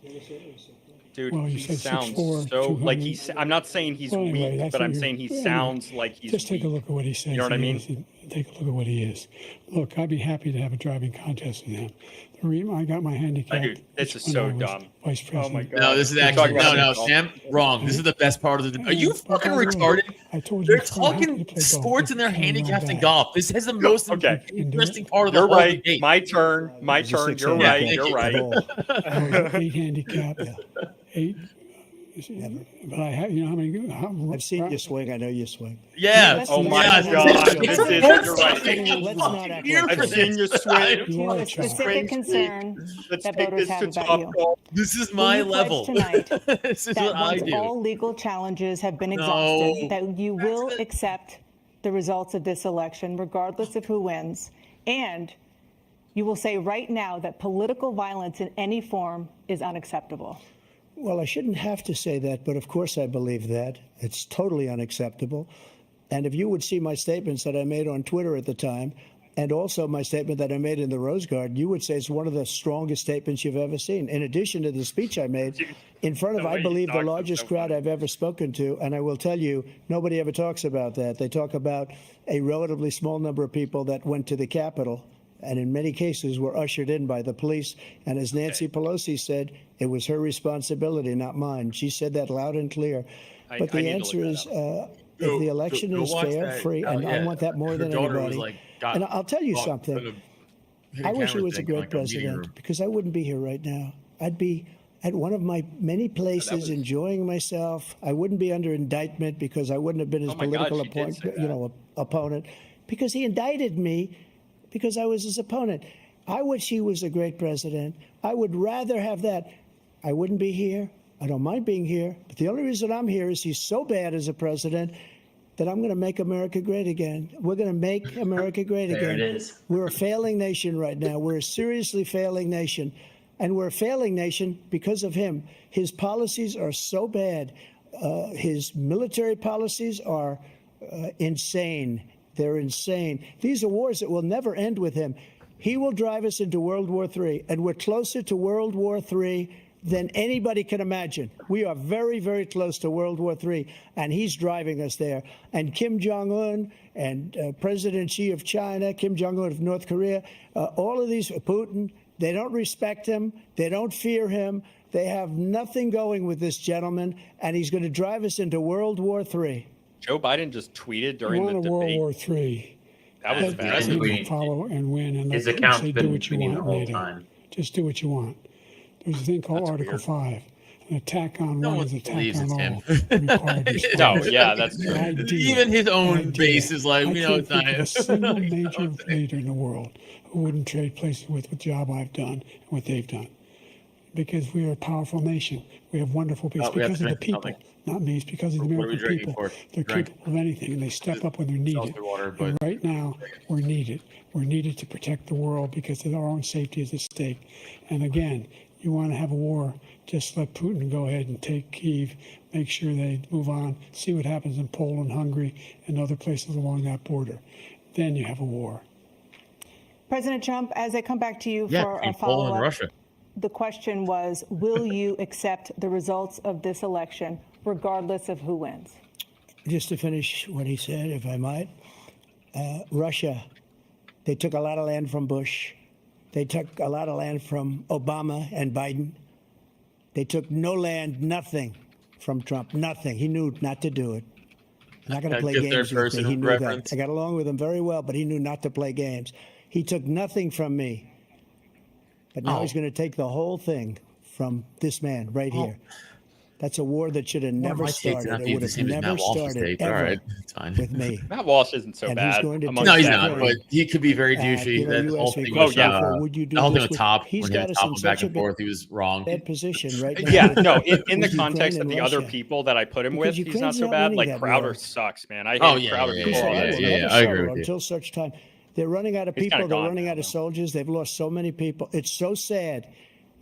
Dude, Well, you he said sounds 6'4", so like 200. I'm not saying he's Well, anyway, weak, that's but what I'm you're- saying he anyway, sounds like he's Just take a weak. look at what he says. You know what I he mean? is, and take a look at what he is. Look, I'd be happy to have a driving contest with him. The reason I got my handicap. Dude, this is when so I was dumb. Vice Oh my president. god. No, this is You're actually talking about no, golf. Sam. Wrong. This is the best part of the. Are you But fucking by the way, retarded? I told you They're before, I'm happy to talking play golf. sports and they're It's playing well handicapped in bad. golf. This has the most Okay. interesting part of the You're whole right. debate. My turn. My He's a turn. 6'8". You're Yeah, right. thank You're you. right. I was 8 handicap, 8. But I have, you know how many? I've seen you swing. I know you swing. Yeah. Oh my Yeah. god. Yeah. This is. Yeah. You're right. Let's not act Here like for I've seen you this. swing. You You are have a a child. specific concern Let's that take voters this have to about you. top golf. This is Will my you pledge level. tonight This is that what I once do. all legal challenges have been No. exhausted, that you will accept the results of this election, regardless of who wins, and you will say right now that political violence in any form is unacceptable? Well, I shouldn't have to say that, but of course I believe that. It's totally unacceptable. And if you would see my statements that I made on Twitter at the time, and also my statement that I made in the Rose Garden, you would say it's one of the strongest statements you've ever seen. In addition to the speech I made in front of, the way I you believe, the talked is largest so crowd funny. I've ever spoken to. And I will tell you, nobody ever talks about that. They talk about a relatively small number of people that went to the Capitol and in many cases were ushered in by the police. And as Nancy Pelosi said, it was her responsibility, not mine. She said that loud and clear. But I the need to answer look is, that if the election go is watch fair, that. free, and I Yeah. want that more Her than daughter was anybody. like, got And I'll tell you fucked something. in a hidden I wish he camera was a thing, great like a meeting president room. because I wouldn't be here right now. I'd be at one of my many places was- enjoying myself. I wouldn't be under indictment because I wouldn't have been his Oh my God, political she did say opponent because he indicted me because I was his opponent. I wish he was a great president. I would rather have that. I wouldn't be here. I don't mind being here. But the only reason I'm here is he's so bad as a president that I'm going to make America great again. We're going to make America great There again. it is. We're a failing nation right now. We're a seriously failing nation. And we're a failing nation because of him. His policies are so bad. His military policies are insane. They're insane. These are wars that will never end with him. He will drive us into World War III, and we're closer to World War III than anybody can imagine. We are very, very close to World War III, and he's driving us there. And Kim Jong-un and President Xi of China, Kim Jong-un of North Korea, all of these, Putin, they don't respect him. They don't fear him. They have nothing going with this gentleman, and he's going to drive us into World War III. Joe Biden just tweeted We during won the a World debate. War III. That was Let bad. people tweeting. follow and win and His let account's say been do what you tweeting the want whole later. time. Just do what you want. There's a thing called That's Article weird. 5. An attack on No one one is an attack believes on it's all. him. Required No, response. yeah, that's The idea- Even his the own idea- base is like, I we know can't it's not think of him. a single major leader in the world who wouldn't trade places with the job I've done and what they've done. Because we are a powerful nation. We have wonderful people. Oh, It's we have because to of the drink people, something. not me. It's because of the What are we American drinking people. for? They're Drink. capable of anything, and they step up when they're needed. Seltzer water, And but right now, we're needed. We're needed to protect the world because of our own safety is at stake. And again, you want to have a war, just let Putin go ahead and take Kyiv, make sure they move on, see what happens in Poland, Hungary, and other places along that border. Then you have a war. President Trump, as I come back to you yeah, for a between Poland and follow-up, Russia. the question was, will you accept the results of this election, regardless of who wins? Just to finish what he said, if I might, Russia, they took a lot of land from Bush. They took a lot of land from Obama and Biden. They took no land, nothing from Trump, nothing. He knew not to do it. I'm not going to play Good games with me. He knew reference. that. I got along with him very well, but he knew not to play games. He took nothing from me. But now he's going to take the whole thing from this man right here. That's a war that should have never started. It would have never started ever All right, it's fine. with me. Matt Walsh isn't so And bad. he's going to amongst No, he's that not. group. But he could be very douchey. you know, That you whole asked me thing a was, question before, would you do the whole thing this with with- top, he's when he got was us in topping back such a and forth, he was wrong. bad position right now. Yeah, with- no, in the with context Ukraine of the and other Russia. people that I put him Because with, he's not Ukraine's so not bad. winning like that Crowder war. sucks, man. I hate Oh, yeah, Crowder yeah, before all I this. will yeah, never I agree settle with you. until such time. They're running out of He's people. kinda They're gone running now, out of though. soldiers. They've lost so many people. It's so sad.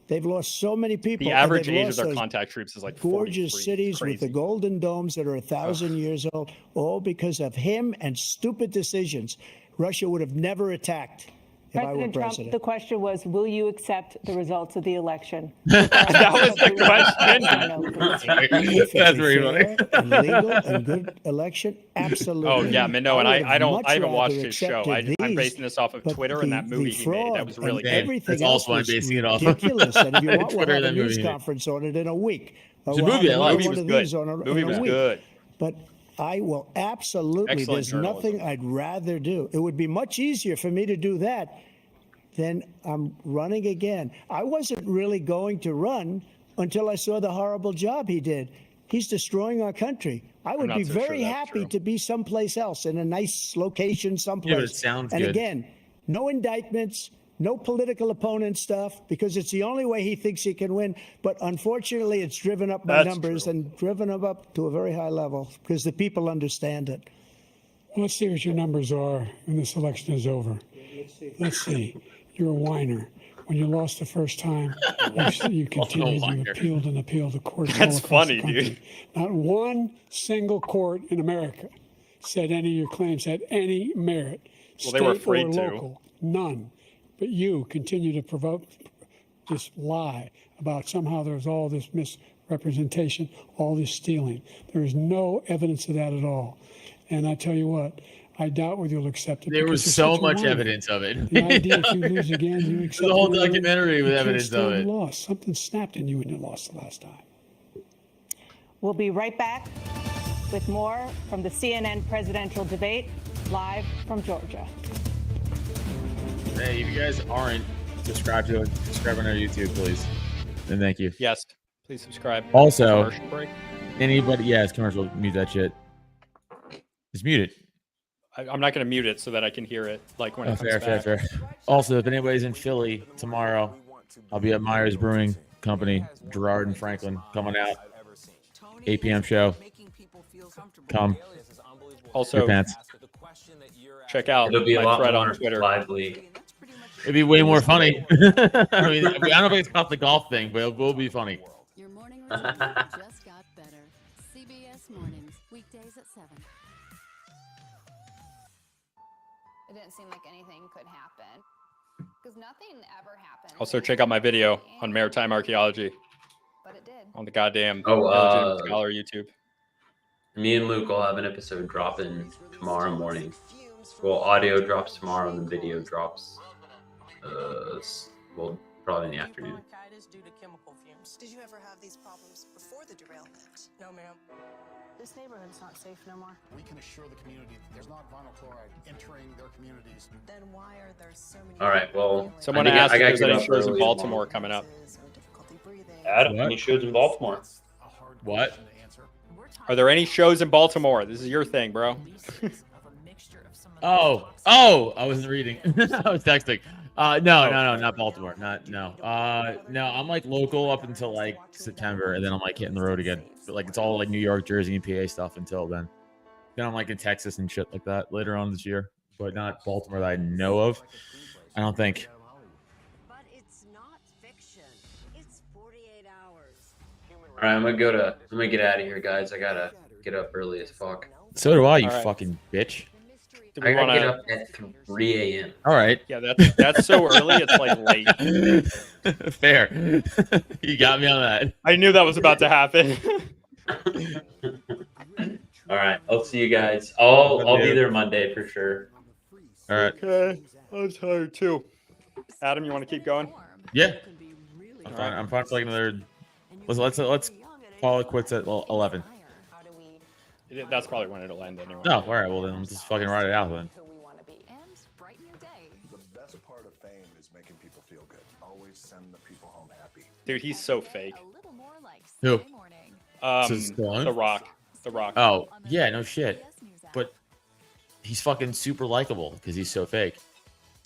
They've lost so many people. The and average they've age of lost their those contact troops is like gorgeous 43. cities with the Crazy. golden domes that are 1,000 years old, all because of him and stupid decisions. Russia would have never attacked if I were President Trump, president. the question was, will you accept the results of the election? That was the question. If it's That's a very fair funny. and legal and good election, absolutely. Oh yeah, no, and would I have don't. much I haven't watched rather his show. accepted I'm these, basing this off of but Twitter and that movie he made. That was really and good. everything That's else also why I'm was basing it off of. ridiculous. And if you want, we'll Twitter have and a that news movie he made. conference on it in a week. It's a We'll movie have I like. another Movie one was of good. these on a Movie was week. good. But I will absolutely, Excellent there's journalism. nothing I'd rather do. It would be much easier for me to do that than I'm running again. I wasn't really going to run until I saw the horrible job he did. He's destroying our country. I would not be so sure very that's happy true. to be someplace else in a nice location someplace. Yeah, but it sounds and good. again, no indictments, no political opponent stuff, because it's the only way he thinks he can win. But unfortunately, it's driven up by That's numbers true. and driven him up to a very high level because the people understand it. Well, let's see what your numbers are when this election is over. Let's see. You're a whiner. When you lost the first time, you continued, you whiner. appealed and appealed to courts all That's across funny, the country. dude. Not one single court in America said any of your claims had any merit. Well, they were state afraid or to. local, none. But you continue to provoke this lie about somehow there's all this misrepresentation, all this stealing. There is no evidence of that at all. And I tell you what, I doubt whether you'll accept it. There was because you're so such a much whiner. evidence of it. The idea if you lose again, you accept The whole it anyway. documentary with You can't evidence of stand it. loss. Something snapped in you when you lost the last time. We'll be right back with more from the CNN presidential debate, live from Georgia. Hey, if you guys aren't subscribed to it, subscribe on our YouTube, please. And thank you. Yes, please subscribe. Also, Commercial break. anybody, yeah, it's commercial. Mute that shit. Just mute it. I'm not going to mute it so that I can hear it. Like when Oh, it comes fair. back. Also, if anybody's in Philly tomorrow, I'll be at Myers Brewing Company, Gerard and Franklin, coming out. 8 p.m. show. Come. Also, Your pants. check out It'll be a my lot thread more on Twitter. lively. It'd be way more funny. I mean, I don't know if it's called the golf thing, but it will be funny. Your morning routine just got better. CBS Mornings, weekdays at 7. It didn't seem like anything could happen because nothing ever happened. Also, check out my video on maritime archaeology But it did. on the goddamn Oh, Illegitimate Scholar YouTube. Me and Luke will have an episode dropping tomorrow morning. Well, audio drops tomorrow and the video drops. Well, probably in the afternoon. Due to chemical fumes. Did you ever have these problems before the derailment? No, ma'am. This neighborhood's not safe no more. We can assure the community that there's not vinyl chloride entering their communities. Then why are there so many? All right. Well, Someone I asked if gotta there's get any up shows in early Baltimore tomorrow. coming up. Adam, any shows in Baltimore? What? Are there any shows in Baltimore? This is your thing, bro. Oh, I wasn't reading. I was texting. No, not Baltimore. No, I'm like local up until like September, and then I'm like hitting the road again. But like it's all like New York, Jersey, and PA stuff until then. Then I'm like in Texas and shit like that later on this year, but not Baltimore that I know of. I don't think. But it's not fiction. It's 48 hours. All right, I'm gonna get out of here, guys. I gotta get up early as fuck. So do I, you All right. fucking bitch. I gotta get up at 3 a.m. All right. Yeah, that's so early. It's like late. Fair. You got me on that. I knew that was about to happen. All right, I'll see you guys. I'll be there Monday for sure. All right. Okay, I'm tired too. Adam, you want to keep going? Yeah. I'm fine for like another. Let's call it quits at 11. That's probably when it'll end anyway. No, all right. Well, then let's just fucking write it out then. The best part of fame is making people feel good. Always send the people home happy. Dude, he's so fake. Who? The Rock. The Rock. Oh, yeah, no shit. But he's fucking super likable because he's so fake.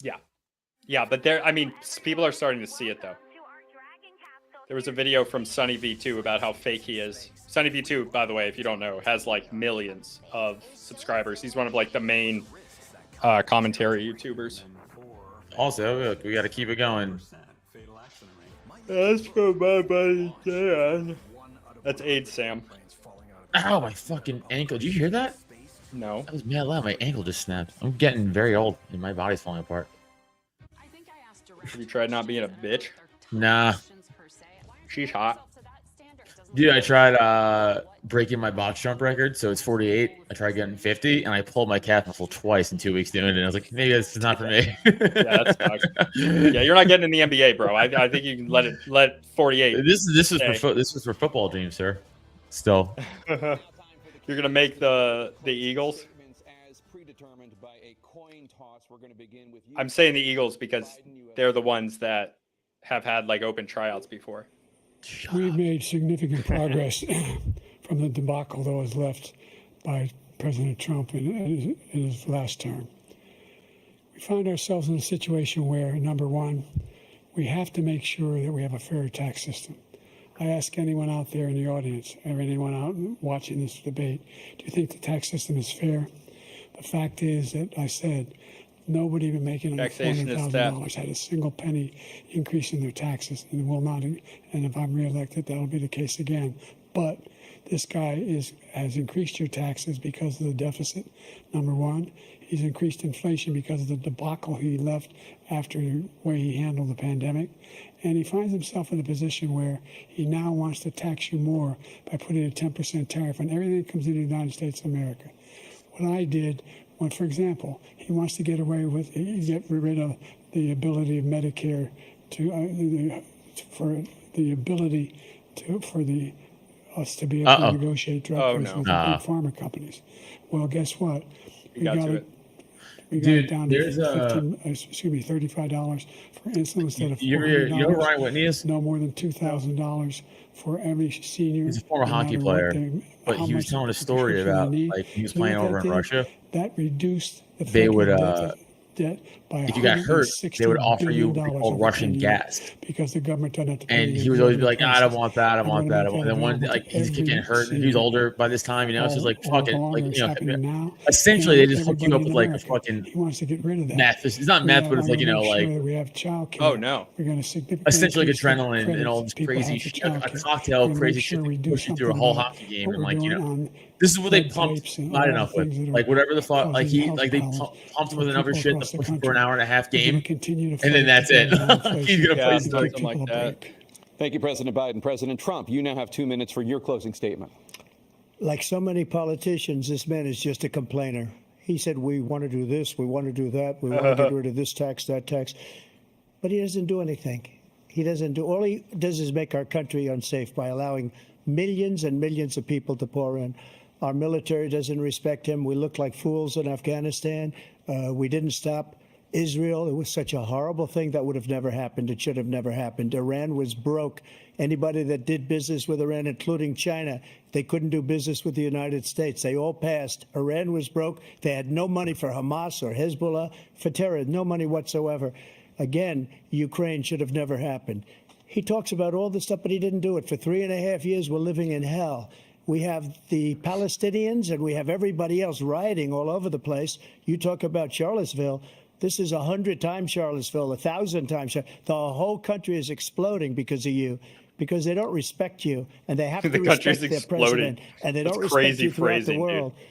Yeah. Yeah, but people are starting to see it though. There was a video from Sunny V2 about how fake he is. Sunny V2, by the way, if you don't know, has like millions of subscribers. He's one of like the main commentary YouTubers. Also, look, we got to keep it going. That's for my buddy Dan. That's AIDS, Sam. Ow, my fucking ankle. Did you hear that? No. That was mad loud. My ankle just snapped. I'm getting very old and my body's falling apart. Have you tried not being a bitch? Nah. She's hot. Dude, I tried breaking my box jump record, so it's 48. I tried getting 50, and I pulled my calf muscle twice in 2 weeks doing it. And I was like, maybe this is not for me. Yeah, that's sucks. Yeah, you're not getting in the NBA, bro. I think you can let 48. This was for football dreams, sir. Still. You're gonna make the Eagles. I'm saying the Eagles because they're the ones that have had like open tryouts before. We've made significant progress from the debacle that was left by President Trump in his last term. We find ourselves in a situation where, number one, we have to make sure that we have a fair tax system. I ask anyone out there in the audience, or anyone out watching this debate, do you think the tax system is fair? The fact is that I said nobody even making under $400,000 had a single penny increase in their taxes, and will not. And if I'm reelected, that'll be the case again. But this guy has increased your taxes because of the deficit. Number one, he's increased inflation because of the debacle he left after the way he handled the pandemic. And he finds himself in a position where he now wants to tax you more by putting a 10% tariff on everything that comes into the United States of America. What I did, when, for example, he wants to get rid of the ability of Medicare for us to be able to negotiate drug prices with the big pharma companies. Well, guess what? We got it down to $35 for insulin instead of $400. You know who Ryan Whitney is? No more than $2,000 for every senior. He's a former hockey player, but he was telling a story about like he was playing over in Russia. That reduced the debt by if you got hurt, they would offer you Russian gas because the government doesn't have to pay. And he would always be like, I don't want that. I want that. And then one, like, he's getting hurt. And he's older by this time, you know. So it's like, fuck it. Like, you know, essentially, they just hook you up with like a fucking meth. It's not meth, but it's like, you know, like, oh no, essentially like adrenaline and all this crazy shit, a cocktail, crazy shit to push you through a whole hockey game. And like, you know, this is what they pumped not enough with. Like, whatever the fuck, like they pumped him with another shit to push him for an hour and a half game. And then that's it. He's going to play something like that. Thank you, President Biden. President Trump, you now have 2 minutes for your closing statement. Like so many politicians, this man is just a complainer. He said, we want to do this, we want to do that, we want to get rid of this tax, that tax. But he doesn't do anything. He doesn't do, all he does is make our country unsafe by allowing millions and millions of people to pour in. Our military doesn't respect him. We look like fools in Afghanistan. We didn't stop Israel, it was such a horrible thing that would have never happened. It should have never happened. Iran was broke. Anybody that did business with Iran, including China, they couldn't do business with the United States. They all passed. Iran was broke. They had no money for Hamas or Hezbollah, for terror, no money whatsoever. Again, Ukraine should have never happened. He talks about all this stuff, but he didn't do it. For 3.5 years, we're living in hell. We have the Palestinians and we have everybody else rioting all over the place. You talk about Charlottesville. This is 100 times Charlottesville, 1,000 times. The whole country is exploding because of you, because they don't respect you, and they have to respect their president, and they don't respect you throughout the world. Dude.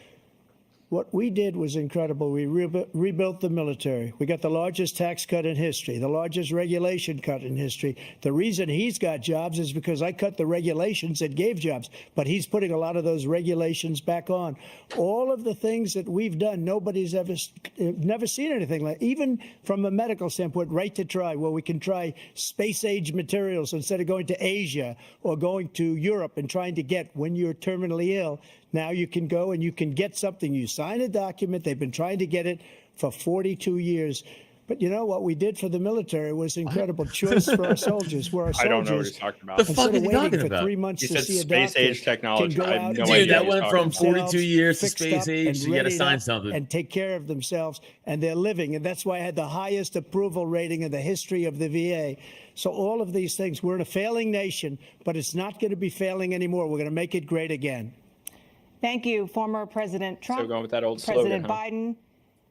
What we did was incredible. We rebuilt the military. We got the largest tax cut in history, the largest regulation cut in history. The reason he's got jobs is because I cut the regulations that gave jobs, but he's putting a lot of those regulations back on. All of the things that we've done, nobody's never seen anything like, even from a medical standpoint, right to try, where we can try space-age materials instead of going to Asia or going to Europe and trying to get, when you're terminally ill, now you can go and you can get something. You sign a document. They've been trying to get it for 42 years. But you know what we did for the military was incredible. Choice for our soldiers. Where our soldiers, I don't know what he's talking about. The fuck is he talking for about? 3 months He to said see a space doctor, age technology. can go I have out no and idea. Dude, that went from themselves, 42 years to fixed space up age. and So you got to readied sign up something. and take care of themselves, and they're living. And that's why I had the highest approval rating in the history of the VA. So all of these things, we're in a failing nation, but it's not going to be failing anymore. We're going to make it great again. Thank you, former President Trump. So going with that old President slogan, huh? Biden,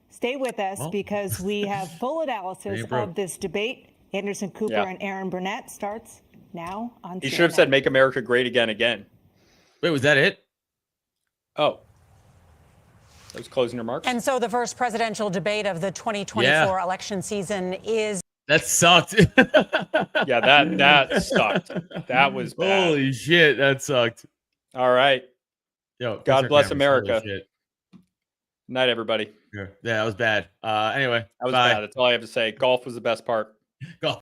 stay with us because we have full analysis of this debate. Anderson Cooper and Aaron Burnett starts now on He CNN. should have said, "Make America Great Again." Wait, was that it? Oh. Those closing remarks. And so the first presidential debate of the 2024 election season is... That sucked. Yeah, that sucked. That was bad. Holy shit, that sucked. All right. Yo, God bless America. Holy shit. Night, everybody. Yeah, that was bad. Anyway, that was bye. bad. That's all I have to say. Golf was the best part. Golf.